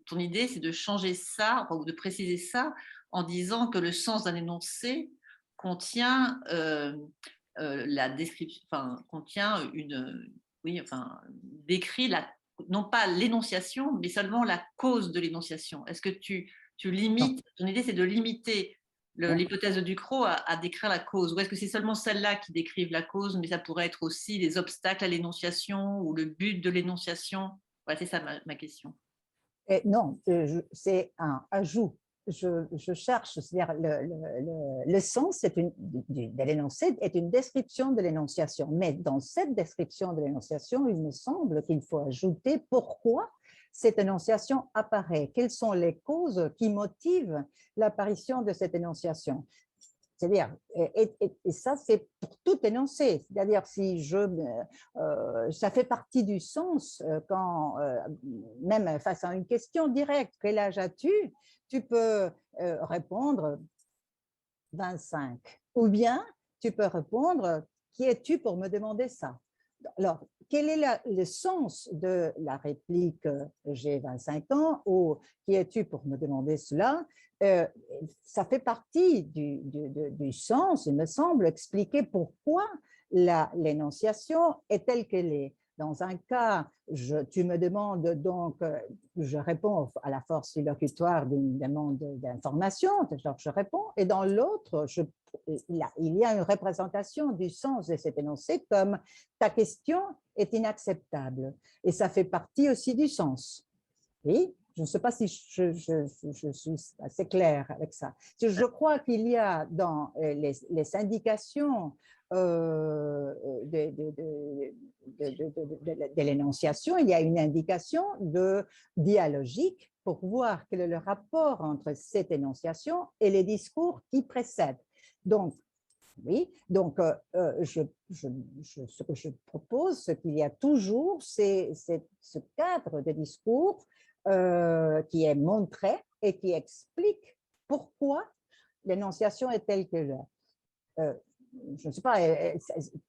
S3: ton idée, c'est de changer ça ou de préciser ça en disant que le sens d'un énoncé contient la description, enfin, contient décrit non pas l'énonciation, mais seulement la cause de l'énonciation. Est-ce que tu limites, ton idée, c'est de limiter l'hypothèse de Ducrot à décrire la cause, ou est-ce que c'est seulement celle-là qui décrivent la cause, mais ça pourrait être aussi les obstacles à l'énonciation ou le but de l'énonciation? Ouais, c'est ça ma question.
S2: Non, c'est un ajout. Je cherche, c'est-à-dire le sens de l'énoncé est une description de l'énonciation. Mais dans cette description de l'énonciation, il me semble qu'il faut ajouter pourquoi cette énonciation apparaît. Quelles sont les causes qui motivent l'apparition de cette énonciation? C'est-à-dire, et ça, c'est pour tout énoncé. C'est-à-dire, ça fait partie du sens quand, même face à une question directe, quel âge as-tu? Tu peux répondre 25. Ou bien, tu peux répondre, qui es-tu pour me demander ça? Alors, quel est le sens de la réplique j'ai 25 ans ou qui es-tu pour me demander cela? Ça fait partie du sens, il me semble, expliquer pourquoi l'énonciation est telle qu'elle est. Dans un cas, tu me demandes donc, je réponds à la force illocutoire d'une demande d'information, je réponds, et dans l'autre, il y a une représentation du sens de cet énoncé comme ta question est inacceptable. Et ça fait partie aussi du sens. Oui, je ne sais pas si je suis assez claire avec ça. Je crois qu'il y a dans les indications de l'énonciation, il y a une indication dialogique pour voir quel est le rapport entre cette énonciation et les discours qui précèdent. Donc, oui, donc ce que je propose, c'est qu'il y a toujours ce cadre de discours qui est montré et qui explique pourquoi l'énonciation est telle qu'elle est. Je ne sais pas,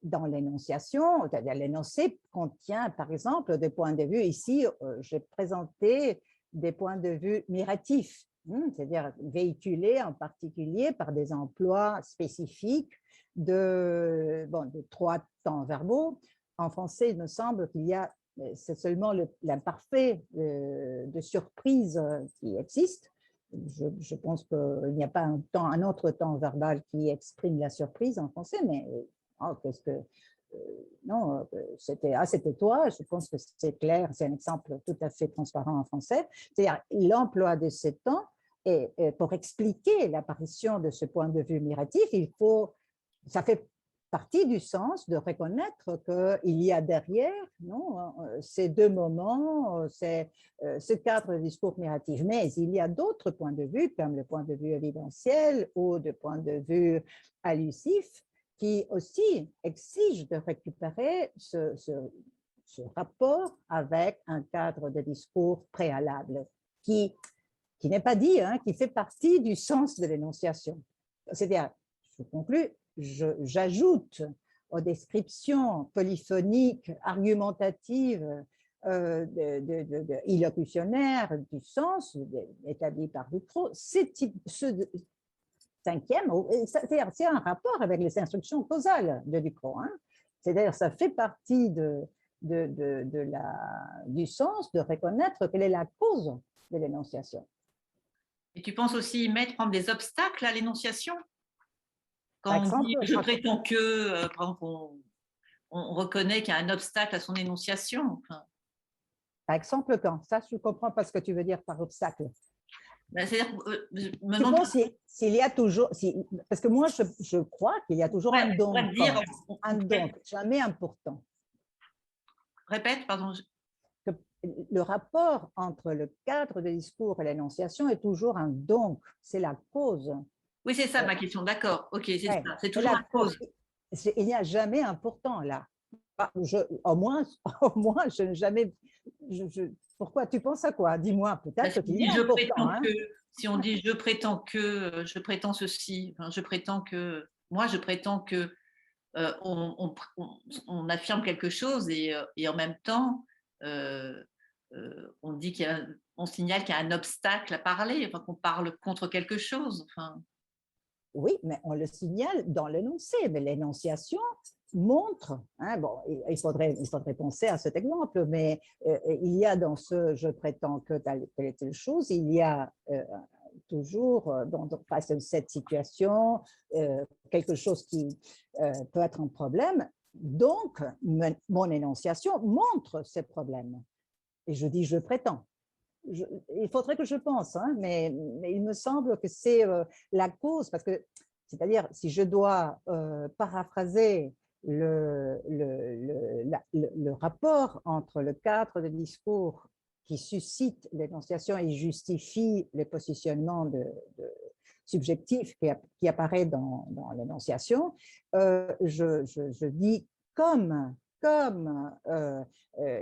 S2: dans l'énonciation, l'énoncé contient, par exemple, des points de vue. Ici, j'ai présenté des points de vue miratifs, c'est-à-dire véhiculés en particulier par des emplois spécifiques de 3 temps verbaux. En français, il me semble qu'il y a, c'est seulement l'imparfait de surprise qui existe. Je pense qu'il n'y a pas un autre temps verbal qui exprime la surprise en français, mais qu'est-ce que… non, c'était toi, je pense que c'est clair, c'est un exemple tout à fait transparent en français. C'est-à-dire l'emploi de ces temps, et pour expliquer l'apparition de ce point de vue miratif, ça fait partie du sens de reconnaître qu'il y a derrière ces deux moments, ce cadre de discours miratif. Mais il y a d'autres points de vue, comme le point de vue évidentiel ou le point de vue allusif, qui aussi exigent de récupérer ce rapport avec un cadre de discours préalable qui n'est pas dit, qui fait partie du sens de l'énonciation. C'est-à-dire, je conclus, j'ajoute aux descriptions polyphoniques, argumentatives, illocutionnaires du sens établi par Ducrot, ce cinquième, c'est un rapport avec les instructions causales de Ducrot. Hein. C'est-à-dire, ça fait partie du sens de reconnaître quelle est la cause de l'énonciation.
S3: Et tu penses aussi mettre, prendre des obstacles à l'énonciation? Quand on dit je prétends que, par exemple, on reconnaît qu'il y a un obstacle à son énonciation. Enfin.
S2: Par exemple, quand? Ça, je ne comprends pas ce que tu veux dire par obstacle.
S3: Ben, c'est-à-dire,
S2: tu penses s'il y a toujours, parce que moi, je crois qu'il y a toujours un donc, jamais important.
S3: Répète, pardon.
S2: Le rapport entre le cadre de discours et l'énonciation est toujours un donc, c'est la cause.
S3: Oui, c'est ça ma question, d'accord. Ok, c'est ça, c'est toujours la cause.
S2: Il n'y a jamais un pourtant là. Au moins, je n'ai jamais. Pourquoi tu penses à quoi? Dis-moi, peut-être qu'il y a un pourtant. Hein.
S3: Si on dit je prétends ceci, enfin, je prétends que. Moi, je prétends que. On affirme quelque chose et en même temps, on dit on signale qu'il y a un obstacle à parler, enfin, qu'on parle contre quelque chose. Enfin.
S2: Oui, mais on le signale dans l'énoncé, mais l'énonciation montre, hein, bon, il faudrait penser à cet exemple, mais il y a dans ce « je prétends que telle et telle chose », il y a toujours, face à cette situation, quelque chose qui peut être un problème. Donc, mon énonciation montre ces problèmes. Et je dis « je prétends ». Il faudrait que je pense, hein, mais il me semble que c'est la cause, parce que, c'est-à-dire, si je dois paraphraser le rapport entre le cadre de discours qui suscite l'énonciation et justifie le positionnement subjectif qui apparaît dans l'énonciation, je dis comme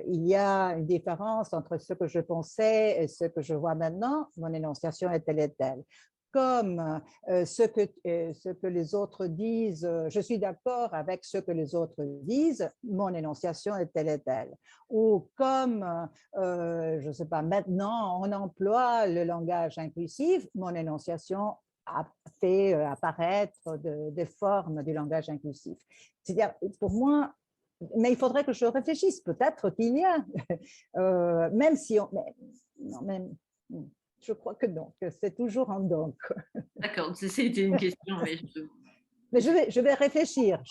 S2: il y a une différence entre ce que je pensais et ce que je vois maintenant, mon énonciation est telle et telle. Comme ce que les autres disent, je suis d'accord avec ce que les autres disent, mon énonciation est telle et telle. Ou comme, je ne sais pas, maintenant on emploie le langage inclusif, mon énonciation a fait apparaître des formes du langage inclusif. C'est-à-dire, pour moi, mais il faudrait que je réfléchisse. Peut-être qu'il y a, même si on. Je crois que non, que c'est toujours un donc.
S3: D'accord, c'était une question,
S2: mais je vais réfléchir.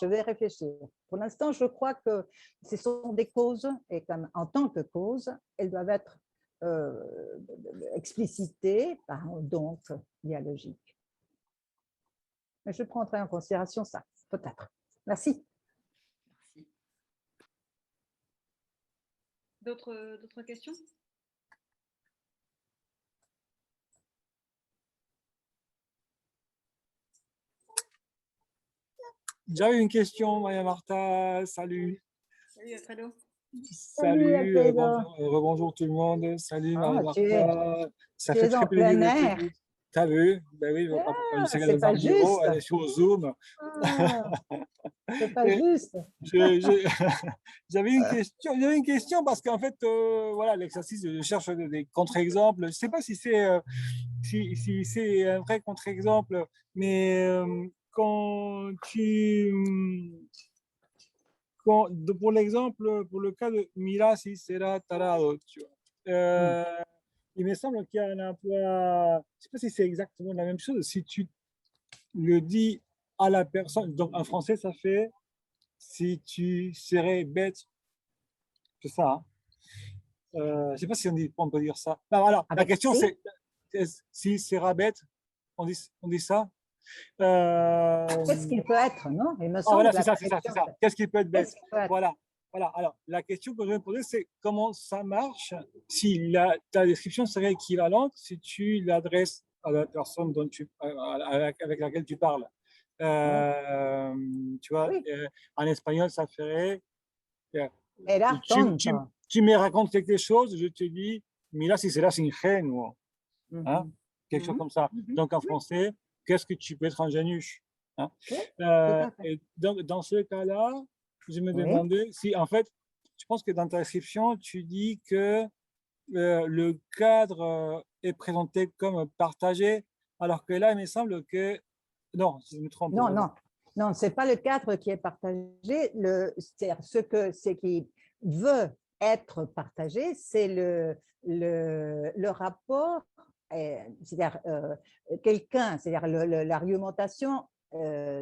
S2: Pour l'instant, je crois que ce sont des causes et comme en tant que cause, elles doivent être explicitées par un donc dialogique. Mais je prendrai en considération ça, peut-être. Merci.
S1: D'autres questions?
S4: J'avais une question, Maya Martha. Salut.
S1: Salut, Alfredo.
S4: Salut, rebonjour tout le monde. Salut, Maya Martha. Ça fait très plaisir. T'as vu? Ben oui,
S2: c'est pas juste. Bureau,
S4: elle est sur Zoom.
S2: C'est pas juste.
S4: J'avais une question parce qu'en fait, voilà, l'exercice, je cherche des contre-exemples. Je ne sais pas si c'est un vrai contre-exemple, mais pour l'exemple, pour le cas de Mira si sera tarado, tu vois. Il me semble qu'il y a un emploi, je ne sais pas si c'est exactement la même chose, si tu le dis à la personne, donc en français ça fait si tu serais bête, c'est ça. Hein? Je ne sais pas si on peut dire ça. Non, alors, la question c'est si sera bête, on dit ça.
S2: Qu'est-ce qu'il peut être, non? Il me semble
S4: voilà, c'est ça. Qu'est-ce qu'il peut être bête? Voilà. Alors, la question que je vais me poser, c'est comment ça marche si ta description serait équivalente si tu l'adresses à la personne avec laquelle tu parles. Tu vois, en espagnol, ça ferait. Tu me racontes quelque chose, je te dis, mira si serás ingenuo. Hein? Quelque chose comme ça. Donc, en français, qu'est-ce que tu peux être ingénu? Hein.
S2: Oui, tout à fait.
S4: Et donc, dans ce cas-là, je me
S2: Oui.
S4: demandais si, en fait, je pense que dans ta description, tu dis que le cadre est présenté comme partagé, alors que là, il me semble que… Non, je me trompe.
S2: Non, non, non, c'est pas le cadre qui est partagé. Ce qui veut être partagé, c'est le rapport, c'est-à-dire quelqu'un, c'est-à-dire l'argumentation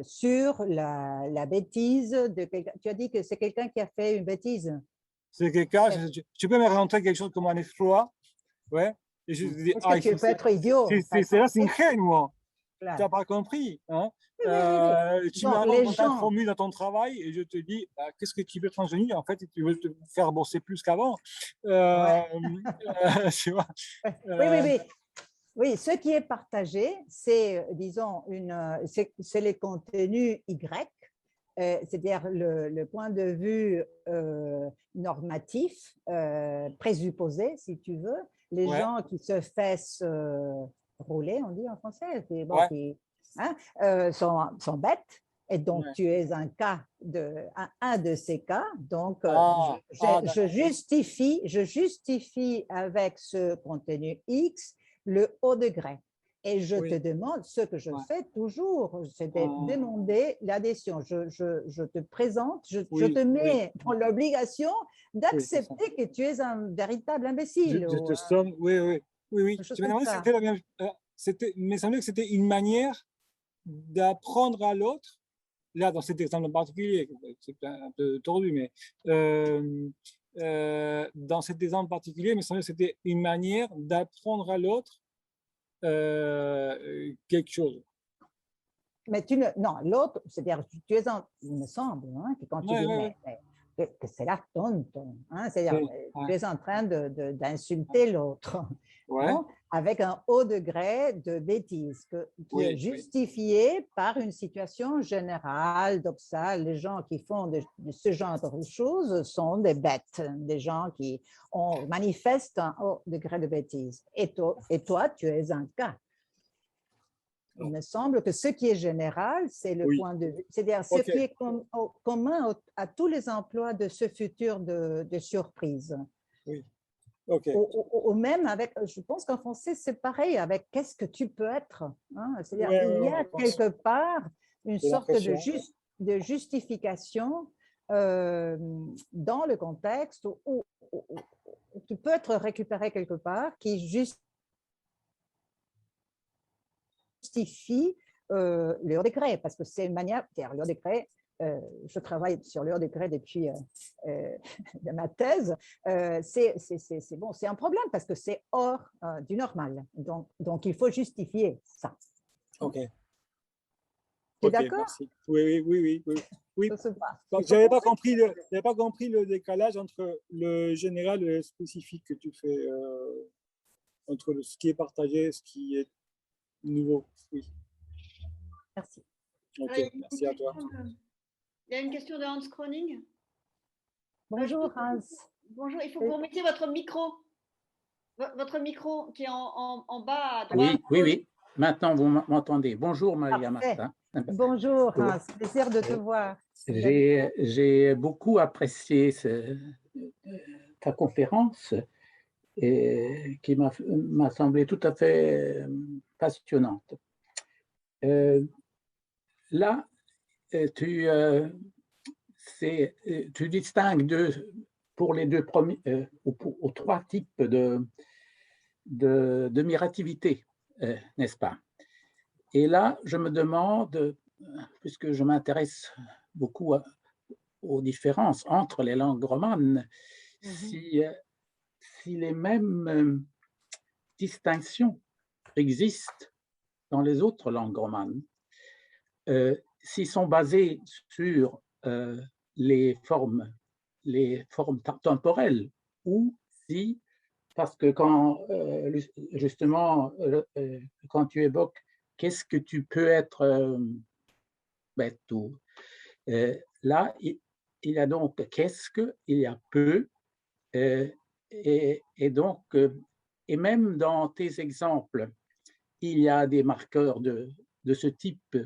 S2: sur la bêtise de quelqu'un. Tu as dit que c'est quelqu'un qui a fait une bêtise.
S4: C'est quelqu'un, tu peux me raconter quelque chose comme un exploit, ouais, et je dis,
S2: Est-ce que tu peux être idiot?
S4: c'est là, c'est ingenuo. Tu
S2: Voilà.
S4: n'as pas compris. Hein?
S2: Oui, oui, oui, oui.
S4: Tu me
S2: Donc,
S4: racontes
S2: les
S4: quand tu as
S2: gens,
S4: formule dans ton travail et je te dis, bah, qu'est-ce que tu veux être génie? En fait, tu veux te faire bosser plus qu'avant.
S2: ouais.
S4: Tu vois,
S2: Oui, oui,
S4: euh,
S2: oui. Oui, ce qui est partagé, c'est, disons, c'est les contenus Y, c'est-à-dire le point de vue normatif, présupposé, si tu veux, les
S4: ouais,
S2: gens qui se fassent rouler, on dit en français, bon,
S4: ouais,
S2: hein, sont bêtes. Et donc,
S4: ouais.
S2: tu es un de ces cas. Donc, je
S4: D'accord.
S2: justifie avec ce contenu X le haut degré. Et je te
S4: Oui,
S2: demande, ce que je
S4: ouais.
S2: fais toujours, c'est de
S4: Ah,
S2: demander l'adhésion. Je te présente, je te
S4: oui, oui,
S2: mets dans l'obligation
S4: oui, c'est ça.
S2: d'accepter que tu es un véritable imbécile
S4: Je
S2: ou
S4: te somme, oui, oui, oui, oui.
S2: quelque chose
S4: Je me
S2: comme
S4: demandais si
S2: ça.
S4: c'était la même, il me semblait que c'était une manière d'apprendre à l'autre. Là, dans cet exemple en particulier, c'est un peu tordu, mais dans cet exemple particulier, il me semblait que c'était une manière d'apprendre à l'autre quelque chose.
S2: Mais non, l'autre, c'est-à-dire, tu es il me semble, hein, que quand tu
S4: Ouais,
S2: dis,
S4: ouais, ouais.
S2: que c'est la tonton, hein, c'est-à-dire,
S4: Ouais,
S2: tu es en train d'insulter l'autre,
S4: ouais,
S2: bon, avec un haut degré de bêtise, qui est
S4: oui, oui,
S2: justifié par une situation générale. Donc ça, les gens qui font de ce genre de choses sont des bêtes, des gens qui manifestent un haut degré de bêtise. Et toi, tu es un cas. Il me semble que ce qui est général, c'est le
S4: oui.
S2: point de vue, c'est-à-dire ce
S4: Ok,
S2: qui est commun à tous les emplois de ce futur de surprise.
S4: oui, ok.
S2: Ou même avec, je pense qu'en français, c'est pareil, avec qu'est-ce que tu peux être. Hein? C'est-à-dire,
S4: Ouais,
S2: il y
S4: ouais,
S2: a
S4: je pense.
S2: quelque part une
S4: J'ai
S2: sorte
S4: l'impression.
S2: de justification dans le contexte où tu peux être récupéré quelque part qui justifie le haut degré, parce que c'est une manière, le haut degré, je travaille sur le haut degré depuis de ma thèse, c'est bon, c'est un problème parce que c'est hors du normal. Donc, il faut justifier ça.
S4: Ok,
S2: Tu es
S4: ok,
S2: d'accord?
S4: merci. Oui, oui, oui, oui, oui. Oui,
S2: Ça se passe.
S4: parce
S2: Il
S4: que
S2: faut penser.
S4: j'avais pas compris le décalage entre le général et le spécifique que tu fais, entre ce qui est partagé et ce qui est nouveau. Oui,
S2: Merci.
S4: ok, merci à toi.
S1: Il y a une question de Hans Kroning.
S2: Bonjour Hans.
S1: Bonjour, il faut que vous remettiez votre micro. Votre micro qui est en bas à droite.
S5: Oui, oui, oui. Maintenant, vous m'entendez. Bonjour, Maria
S2: Parfait.
S5: Martin.
S2: Bonjour Hans, plaisir de te voir.
S5: J'ai beaucoup apprécié ta conférence qui m'a semblé tout à fait passionnante. Là, tu distingues pour les deux premiers, ou trois types de mirativité, n'est-ce pas? Et là, je me demande, puisque je m'intéresse beaucoup aux différences entre les langues romanes, si les mêmes distinctions existent dans les autres langues romanes, s'ils sont basés sur les formes temporelles, ou si, parce que justement, quand tu évoques qu'est-ce que tu peux être bête ou là, il y a donc qu'est-ce que, il y a peu, et donc, et même dans tes exemples, il y a des marqueurs de ce type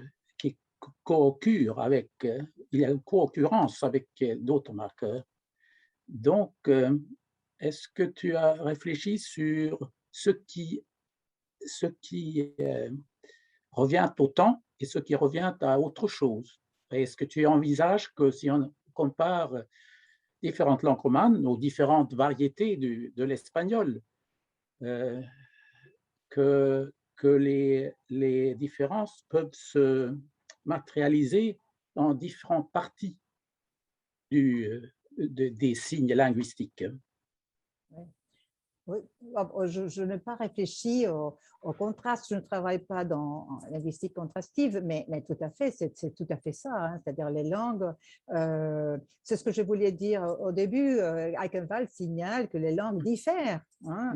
S5: il y a une co-occurrence avec d'autres marqueurs. Donc, est-ce que tu as réfléchi sur ce qui revient au temps et ce qui revient à autre chose? Est-ce que tu envisages que si on compare différentes langues romanes ou différentes variétés de l'espagnol, euh, que les différences peuvent se matérialiser dans différentes parties des signes linguistiques?
S2: Oui, je n'ai pas réfléchi au contraste, je ne travaille pas en linguistique contrastive, mais tout à fait, c'est tout à fait ça, hein, c'est-à-dire les langues, c'est ce que je voulais dire au début, Eichenwald signale que les langues diffèrent hein,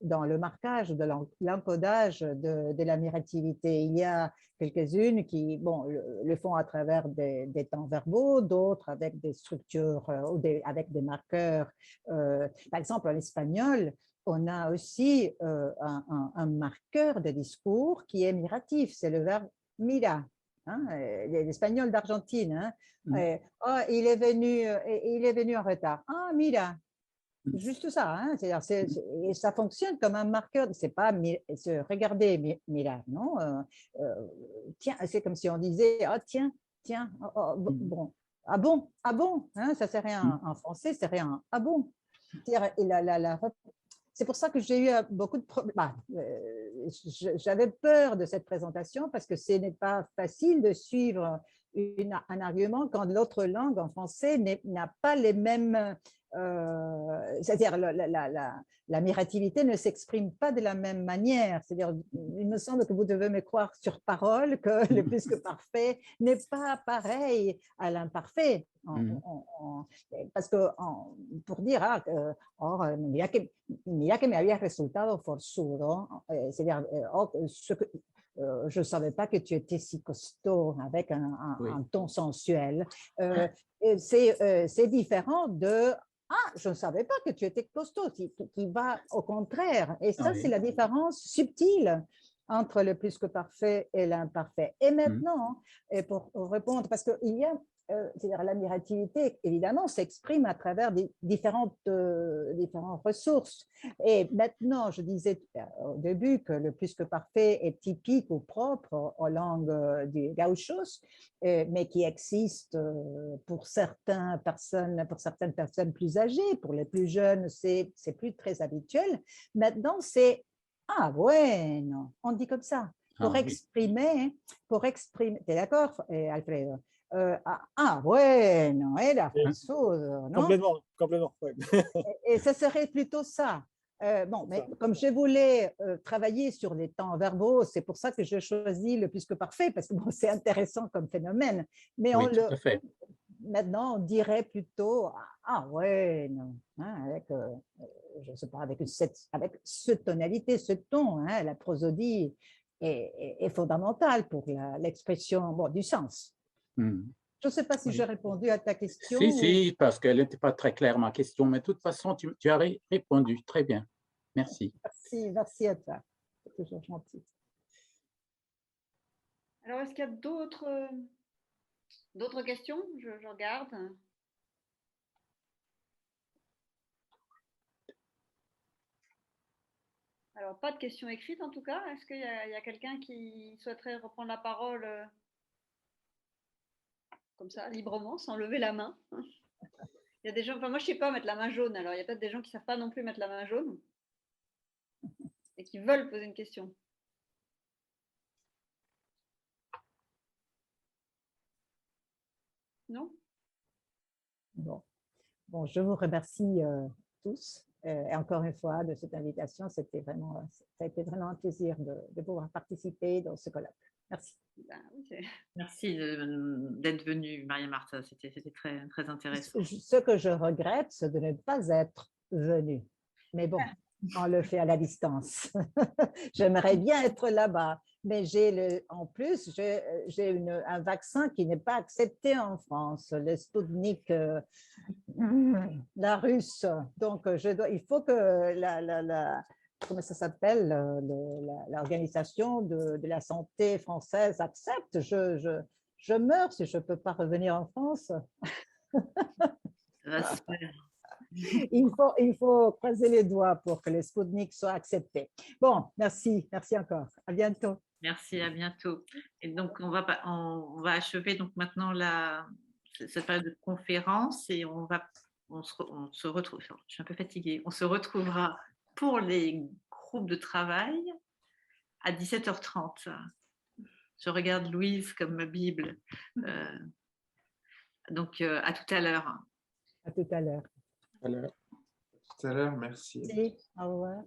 S2: dans le marquage, de l'encodage de la mirativité. Il y a quelques-unes qui le font à travers des temps verbaux, d'autres avec des structures ou avec des marqueurs. Par exemple, en espagnol, on a aussi un marqueur de discours qui est miratif, c'est le verbe mira, hein, l'espagnol d'Argentine. Hein. Oh, il est venu en retard. Ah, mira. Juste ça, hein, et ça fonctionne comme un marqueur. C'est pas regardez, mira, non. Tiens, c'est comme si on disait, oh, tiens, bon, ah bon, hein, ça serait en français, c'est rien, ah bon. C'est pour ça que j'ai eu beaucoup de problèmes. J'avais peur de cette présentation parce que ce n'est pas facile de suivre un argument quand l'autre langue en français n'a pas les mêmes. C'est-à-dire la mirativité ne s'exprime pas de la même manière. C'est-à-dire, il me semble que vous devez me croire sur parole que le plus que parfait n'est pas pareil à l'imparfait. Parce que pour dire, mira que me había resultado forzudo, c'est-à-dire, je ne savais pas que tu étais si costaud avec un ton sensuel. C'est différent de je ne savais pas que tu étais costaud, qui va au contraire. Et ça, c'est la différence subtile entre le plus que parfait et l'imparfait. Et maintenant, et pour répondre, parce qu'il y a, c'est-à-dire la mirativité, évidemment, s'exprime à travers différentes ressources. Et maintenant, je disais au début que le plus que parfait est typique ou propre aux langues du gauchos, mais qui existe pour certaines personnes plus âgées. Pour les plus jeunes, c'est plus très habituel. Maintenant, c'est bueno, on dit comme ça. Pour exprimer, t'es d'accord, Alfredo? Bueno, era forzudo,
S4: non? Complètement. Ouais.
S2: Et ça serait plutôt ça. Mais comme je voulais travailler sur les temps verbaux, c'est pour ça que je choisis le plus que parfait, parce que c'est intéressant comme phénomène. Mais
S5: tout à fait.
S2: Maintenant, on dirait plutôt bueno, hein, avec, je ne sais pas, avec cette tonalité, ce ton, hein, la prosodie est fondamentale pour l'expression du sens. Je ne sais pas si j'ai répondu à ta question.
S5: Si, parce qu'elle n'était pas très claire, ma question, mais de toute façon, tu as répondu très bien. Merci.
S2: Merci à toi. C'est toujours gentil.
S1: Alors, est-ce qu'il y a d'autres questions? Je regarde. Alors, pas de questions écrites en tout cas. Est-ce qu'il y a quelqu'un qui souhaiterait reprendre la parole comme ça, librement, sans lever la main? Il y a des gens, moi je ne sais pas mettre la main jaune, alors il y a peut-être des gens qui ne savent pas non plus mettre la main jaune et qui veulent poser une question. Non?
S2: Bon, je vous remercie tous. Et encore une fois, de cette invitation, ça a été vraiment un plaisir de pouvoir participer dans ce colloque. Merci.
S3: Merci d'être venue, Maria-Martha. C'était très, très intéressant.
S2: Ce que je regrette, c'est de ne pas être venue. Mais bon, on le fait à la distance. J'aimerais bien être là-bas. Mais en plus, j'ai un vaccin qui n'est pas accepté en France, le Sputnik, la russe. Donc, il faut que comment ça s'appelle, l'organisation de la santé française accepte. je meurs si je ne peux pas revenir en France.
S3: Ça va se faire.
S2: Il faut croiser les doigts pour que les Spoutnik soient acceptés. Bon, merci encore. À bientôt.
S3: Merci, à bientôt. Et donc, on va achever donc maintenant cette période de conférence et on se retrouve. Je suis un peu fatiguée. On se retrouvera pour les groupes de travail à 17h30. Je regarde Louise comme ma Bible. Donc, à tout à l'heure.
S2: À tout à l'heure.
S5: Alors,
S6: Tout à l'heure, merci.
S2: Merci. Au revoir.